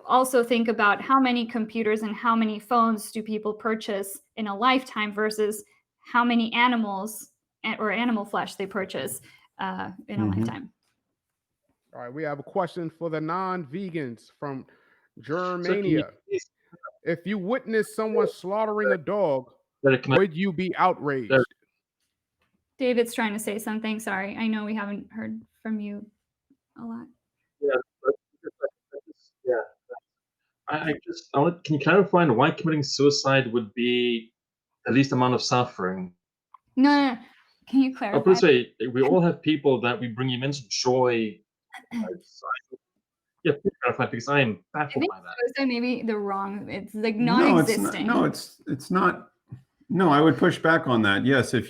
also think about how many computers and how many phones do people purchase in a lifetime versus how many animals or animal flesh they purchase in a lifetime. All right, we have a question for the non-vegans from So can you Germania. please If you witness someone slaughtering a dog, recommend would you be outraged? David's trying to say something. Sorry, I know we haven't heard from you a lot. Yeah, can you clarify why committing suicide would be the least amount of suffering? No. Can you I'll clarify? put it this way: we all have people that we bring immense joy. Yeah, please clarify, because I am I baffled think by that. suicide may be the wrong. It's like No, it's non-existing. not. No, it's not. No, I would push back on that. Yes, if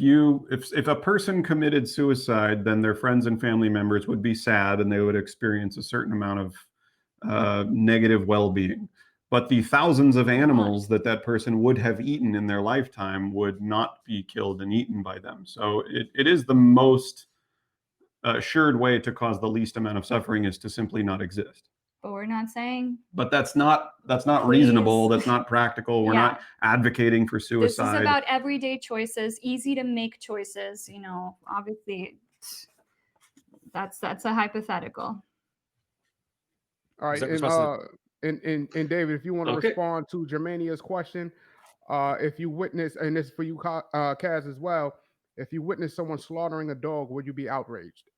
a person committed suicide, then their friends and family members would be sad, and they would experience a certain amount of negative well-being. But the thousands of animals that person would have eaten in their lifetime would not be killed and eaten by them. So it is the most assured way to cause the least amount of suffering is to simply not exist. But we're not saying. But that's not reasonable. Please. That's not practical. We're Yeah. not advocating for suicide. This is about everyday choices, easy to make choices. Obviously, that's a hypothetical. All right, Is that responsive? and David, if you want to Okay. respond to Germania's question, if you witness, and this is for you, Kaz, as well, if you witness someone slaughtering a dog, would you be outraged?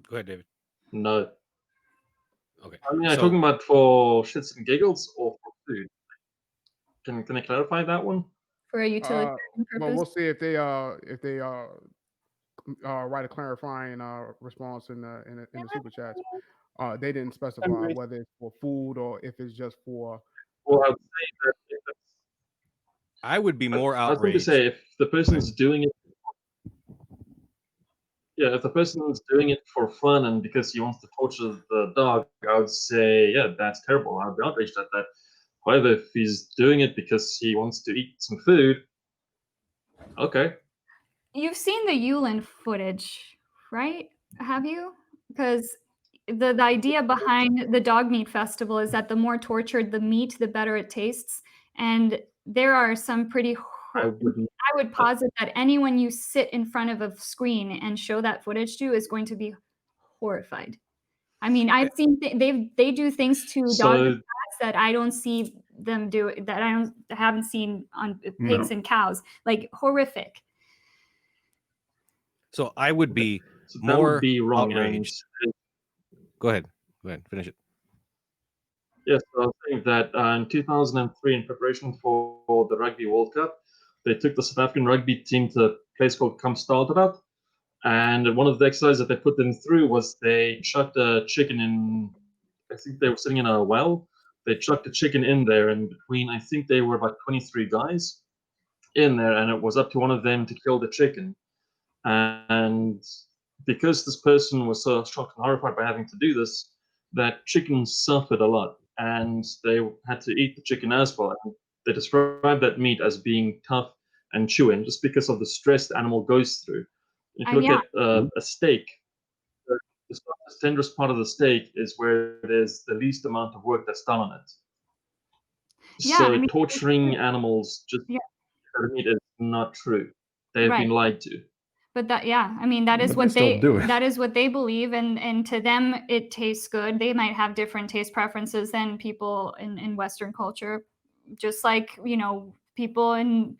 Go ahead, David. No. Okay. I mean, I'm So- talking about for shits and giggles or for food. Can I clarify that one? For a utilitarian purpose. Well, we'll see if they write a clarifying response in the super chats. They didn't specify whether it's for food or if it's just for. Well, I would say that if it's, I would be more I was going to outraged. say, if the person's doing it, if the person's doing it for fun and because he wants to torture the dog, I would say, yeah, that's terrible. I'd be outraged at that. However, if he's doing it because he wants to eat some food, okay. You've seen the Yulin footage, right? Have you? Because the idea behind the dog meat festival is that the more tortured the meat, the better it tastes. And there are some pretty. I wouldn't. I would posit that anyone you sit in front of a screen and show that footage to is going to be horrified. I mean, I've seen they do things to dogs and cats that I don't see them do, that I haven't seen on pigs and cows, like horrific. So I would be So that more would be wrong. outraged. Go ahead, finish it. Yes, I was saying that in 2003, in preparation for the Rugby World Cup, they took the South African rugby team to a place called Kamp, and one of the exercises that they put them through was they chucked a chicken in. I think they were sitting in a well. They chucked a chicken in there, and between, I think they were about 23 guys in there, and it was up to one of them to kill the chicken. And because this person was so shocked and horrified by having to do this, that chicken suffered a lot, and they had to eat the chicken as well. And they described that meat as being tough and chewing just because of the stress the animal goes through. If you look at a steak, the tenderest part of the steak is where there's the least amount of work that's done on it. Yeah, So I mean, torturing animals just for meat is not true. They have been lied to. But that, I mean, that is But what they still do it. that is what they believe, and to them it tastes good. They might have different taste preferences than people in Western culture, just like people in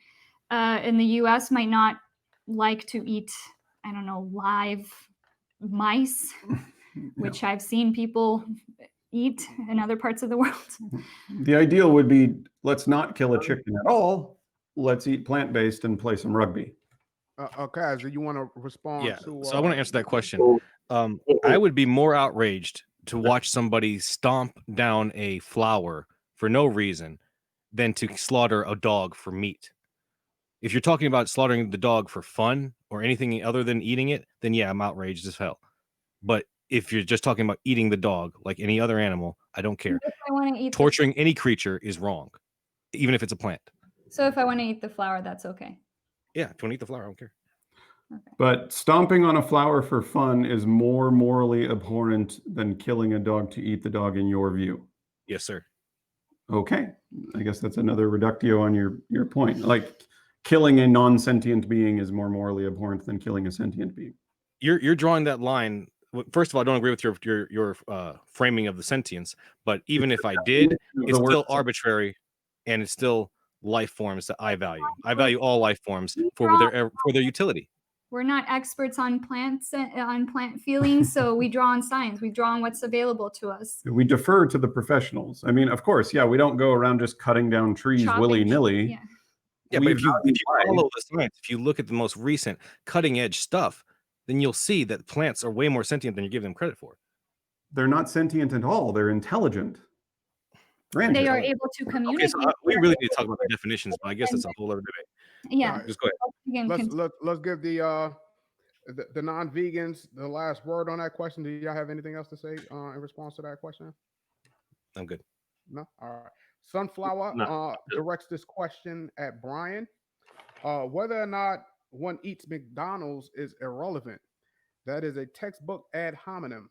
the U.S. might not like to eat, I don't know, live mice, which I've seen people eat in other parts of the world. The ideal would be, let's not kill a chicken at all. Let's eat plant-based and play some rugby. Kaz, do you want to respond Yeah. to? So I want to answer that question. I would be more outraged to watch somebody stomp down a flower for no reason than to slaughter a dog for meat. If you're talking about slaughtering the dog for fun or anything other than eating it, then yeah, I'm outraged as hell. But if you're just talking about eating the dog like any other animal, I don't care. If I want to eat Torturing any creature is wrong, even if it's a plant. So if I want to eat the flower, that's okay. Yeah, if you want to eat the flower, I don't care. Okay. But stomping on a flower for fun is more morally abhorrent than killing a dog to eat the dog in your view. Yes, sir. Okay. I guess that's another reductio on your point. Like killing a non-sentient being is more morally abhorrent than killing a sentient being. You're drawing that line. First of all, I don't agree with your framing of the sentience, but even if I did, it's still arbitrary, and it's still life forms that I value. I value all life forms for their utility. We're not experts on plants, on plant feelings, so we draw on science. We draw on what's available to us. We defer to the professionals. I mean, of course, yeah, we don't go around just cutting down trees willy-nilly. Yeah. Yeah, but if you follow the science, if you look at the most recent cutting edge stuff, then you'll see that plants are way more sentient than you give them credit for. They're not sentient at all. They're intelligent. Granted. They are able to communicate. Okay, so we really need to talk about the definitions, but I guess that's a whole other debate. Yeah. Just go ahead. Let's give the non-vegans the last word on that question. Do y'all have anything else to say in response to that question? I'm good. No? All right. Sunflower directs this question at Brian. Whether or not one eats McDonald's is irrelevant. That is a textbook ad hominem.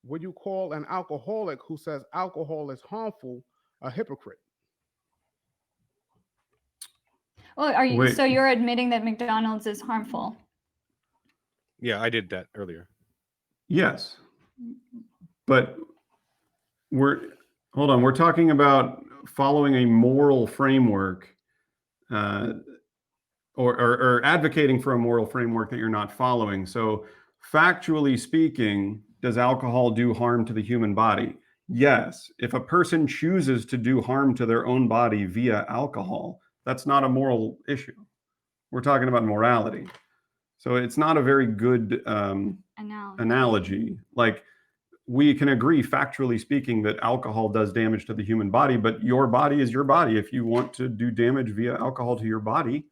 Would you call an alcoholic who says alcohol is harmful a hypocrite? Well, so you're admitting that McDonald's is harmful? Yeah, I did that earlier. Yes. But we're talking about following a moral framework or advocating for a moral framework that you're not following. So factually speaking, does alcohol do harm to the human body? Yes. If a person chooses to do harm to their own body via alcohol, that's not a moral issue. We're talking about morality. So it's not a very good analogy. Like, we can agree, factually speaking, that alcohol does damage to the human body, but your body is your body. If you want to do damage via alcohol to your body,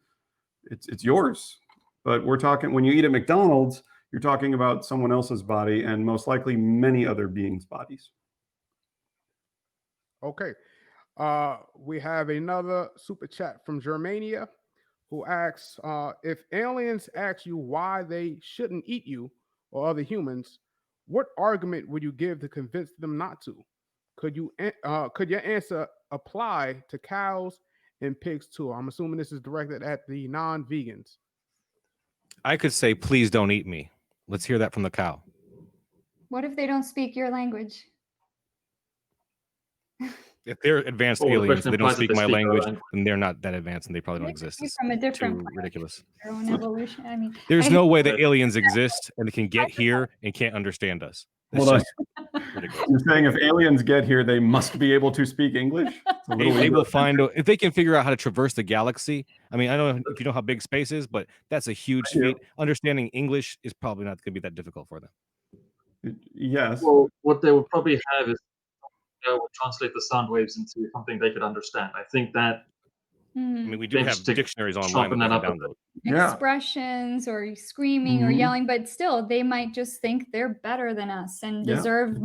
it's yours. But we're talking, when you eat at McDonald's, you're talking about someone else's body and most likely many other beings' bodies. Okay. We have another super chat from Germania who asks, if aliens ask you why they shouldn't eat you or other humans, what argument would you give to convince them not to? Could your answer apply to cows and pigs too? I'm assuming this is directed at the non-vegans. I could say, please don't eat me. Let's hear that from the cow. What if they don't speak your language? If they're advanced aliens, they don't speak my language, then they're not that advanced and they probably don't exist. From a different too ridiculous. Their own evolution. I mean, there's no way that aliens exist and they can get here and can't understand us. Hold on. You're saying if aliens get here, they must be able to speak English? They will find, if they can figure out how to traverse the galaxy. I mean, I don't know if you know how big space is, but that's a huge feat. Understanding English is probably not going to be that difficult for them. Yes. Well, what they would probably have is would translate the sound waves into something they could understand. I think that. I mean, we do have dictionaries online that they can download. Expressions or screaming or yelling, but still, they might just think they're better than us and deserve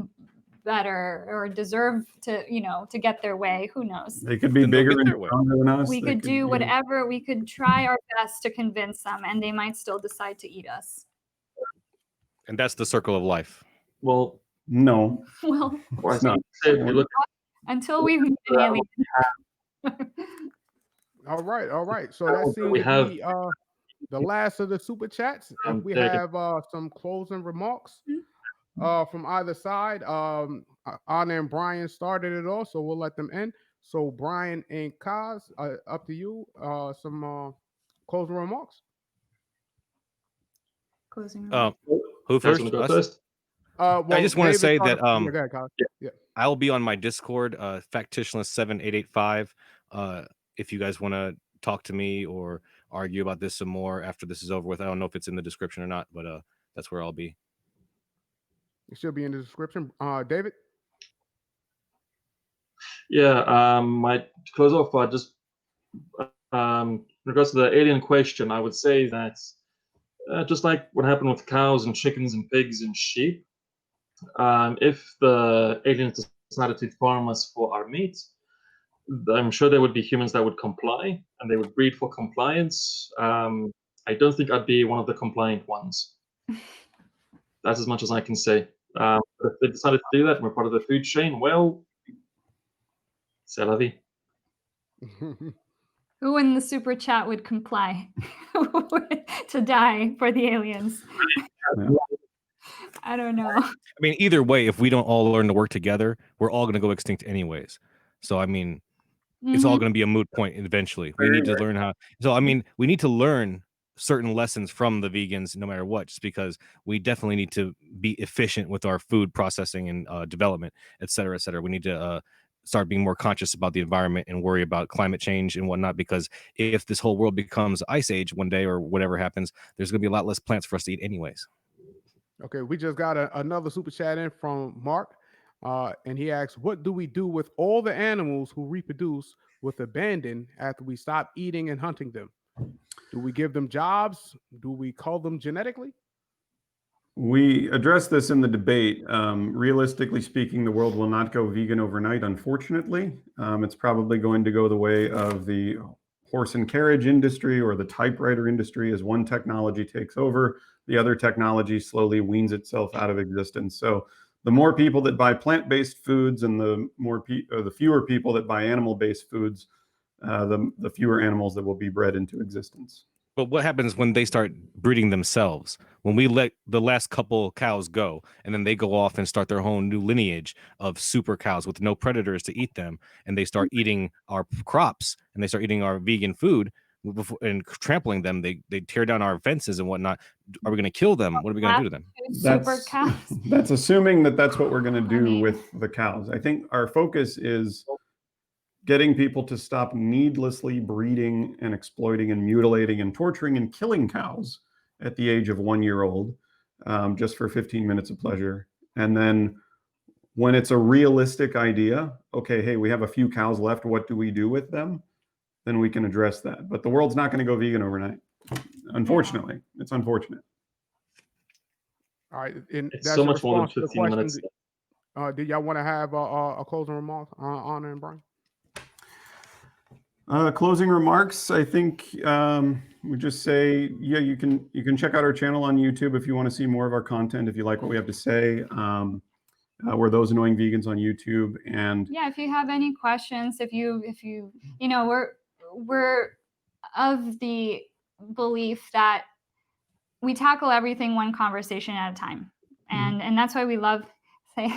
better or deserve to, to get their way. Who knows? They could be bigger and stronger than us. We could do whatever. We could try our best to convince them, and they might still decide to eat us. And that's the circle of life. Well, no. Well, it's not. Until we meet an alien. All right. So that seems to be the last of the super chats. If we have some closing remarks from either side. Anna and Brian started it all, so we'll let them end. So Brian and Kaz, up to you. Some closing remarks. Closing remarks. Who first? Well, I just want to say that yeah. I'll be on my Discord, Factitionalist7885. If you guys want to talk to me or argue about this some more after this is over with, I don't know if it's in the description or not, but that's where I'll be. It should be in the description. David? Yeah, my close off, I just in regards to the alien question, I would say that just like what happened with cows and chickens and pigs and sheep, if the aliens decided to farm us for our meat, I'm sure there would be humans that would comply and they would breed for compliance. I don't think I'd be one of the compliant ones. That's as much as I can say. But if they decided to do that and we're part of the food chain, well, c'est la vie. Who in the super chat would comply to die for the aliens? I don't know. I mean, either way, if we don't all learn to work together, we're all going to go extinct anyways. So, I mean, it's all going to be a moot point eventually. We need to learn how. So, I mean, we need to learn certain lessons from the vegans, no matter what, just because we definitely need to be efficient with our food processing and development, et cetera, et cetera. We need to start being more conscious about the environment and worry about climate change and whatnot, because if this whole world becomes ice age one day or whatever happens, there's going to be a lot less plants for us to eat anyways. Okay, we just got another super chat in from Mark, and he asks, "What do we do with all the animals who reproduce with abandon after we stop eating and hunting them? Do we give them jobs? Do we cull them genetically?" We addressed this in the debate. Realistically speaking, the world will not go vegan overnight, unfortunately. It's probably going to go the way of the horse and carriage industry or the typewriter industry. As one technology takes over, the other technology slowly weans itself out of existence. So the more people that buy plant-based foods and the fewer people that buy animal-based foods, the fewer animals that will be bred into existence. But what happens when they start breeding themselves? When we let the last couple cows go and then they go off and start their own new lineage of super cows with no predators to eat them, and they start eating our crops and they start eating our vegan food and trampling them, they tear down our fences and whatnot. Are we going to kill them? What are we going to do to them? Super cows. That's assuming that that's what we're going to do with the cows. I think our focus is getting people to stop needlessly breeding and exploiting and mutilating and torturing and killing cows at the age of 1 year old, just for 15 minutes of pleasure. And then when it's a realistic idea, okay, hey, we have a few cows left, what do we do with them? Then we can address that. But the world's not going to go vegan overnight. Unfortunately, it's unfortunate. All right, and It's that's so your much more than response to the 15 minutes. question. Did y'all want to have a closing remark, Anna and Brian? Closing remarks. I think we just say, yeah, you can check out our channel on YouTube if you want to see more of our content. If you like what we have to say, we're Those Annoying Vegans on YouTube. And yeah, if you have any questions, if you we're of the belief that we tackle everything one conversation at a time, and that's why we love and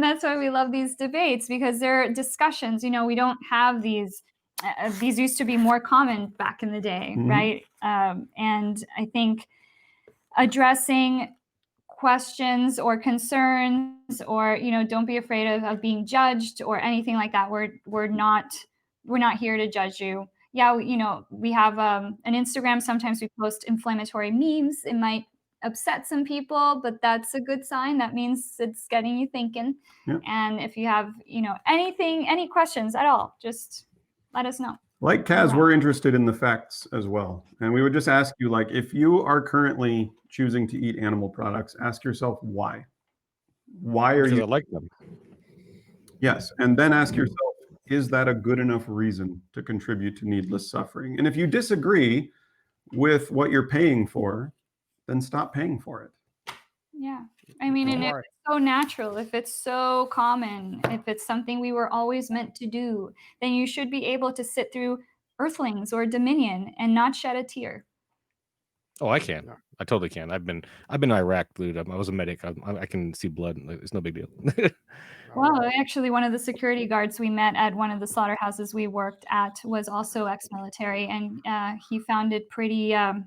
that's why we love these debates, because they're discussions. We don't have these used to be more common back in the day, right? And I think addressing questions or concerns, or don't be afraid of being judged or anything like that. We're not here to judge you. Yeah, we have an Instagram. Sometimes we post inflammatory memes. It might upset some people, but that's a good sign. That means it's getting you thinking. Yeah. And if you have any questions at all, just let us know. Like Kaz, we're interested in the facts as well. And we would just ask you, like, if you are currently choosing to eat animal products, ask yourself why. Why are Because you? I like them. Yes. And then ask yourself, is that a good enough reason to contribute to needless suffering? And if you disagree with what you're paying for, then stop paying for it. Yeah. I mean, and if it's so natural, if it's so common, if it's something we were always meant to do, then you should be able to sit through Earthlings or Dominion and not shed a tear. Oh, I can. I totally can. I've been in Iraq, dude. I was a medic. I can see blood. It's no big deal. Well, actually, one of the security guards we met at one of the slaughterhouses we worked at was also ex-military, and he found it pretty a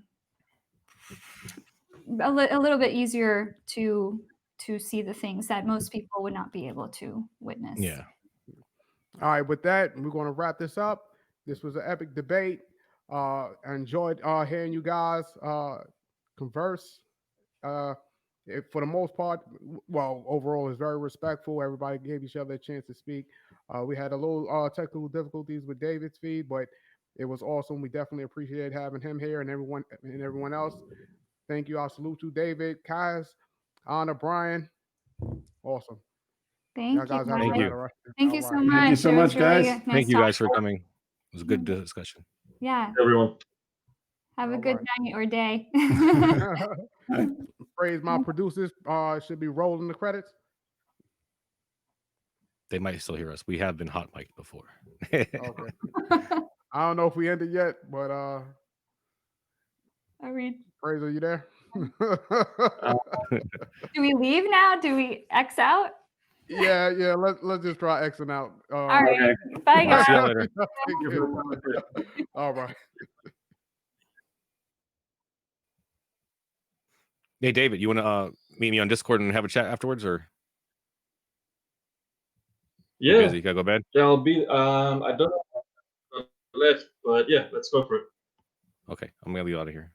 little bit easier to see the things that most people would not be able to witness. Yeah. All right, with that, we're going to wrap this up. This was an epic debate. I enjoyed hearing you guys converse. For the most part, well, overall, it's very respectful. Everybody gave each other a chance to speak. We had a little technical difficulties with David's feed, but It was awesome. We definitely appreciate having him here and everyone else. Thank you. I'll salute you, David, Kaz, Anna, Brian. Awesome. Thank Y'all you. guys have a Thank good you. night, all right? Thank you All so right. much. Thank you so It was much, guys. nice Thank you guys for talking. coming. It was a good discussion. Yeah. Everyone. Have a All good right. night or day. Praise my producers. Should be rolling the credits. They might still hear us. We have been hot mic'd before. Okay. I don't know if we ended yet, but Are we, Praise, are you there? do we leave now? Do we X out? yeah. Let's just try Xing out. All right. Okay. Bye, guys. See y'all later. All right. Hey, David, you want to meet me on Discord and have a chat afterwards, or you Yeah, busy? You gotta go to bed. yeah, I'll be. I don't know if I left, but yeah, let's go for it. Okay, I'm gonna leave out of here.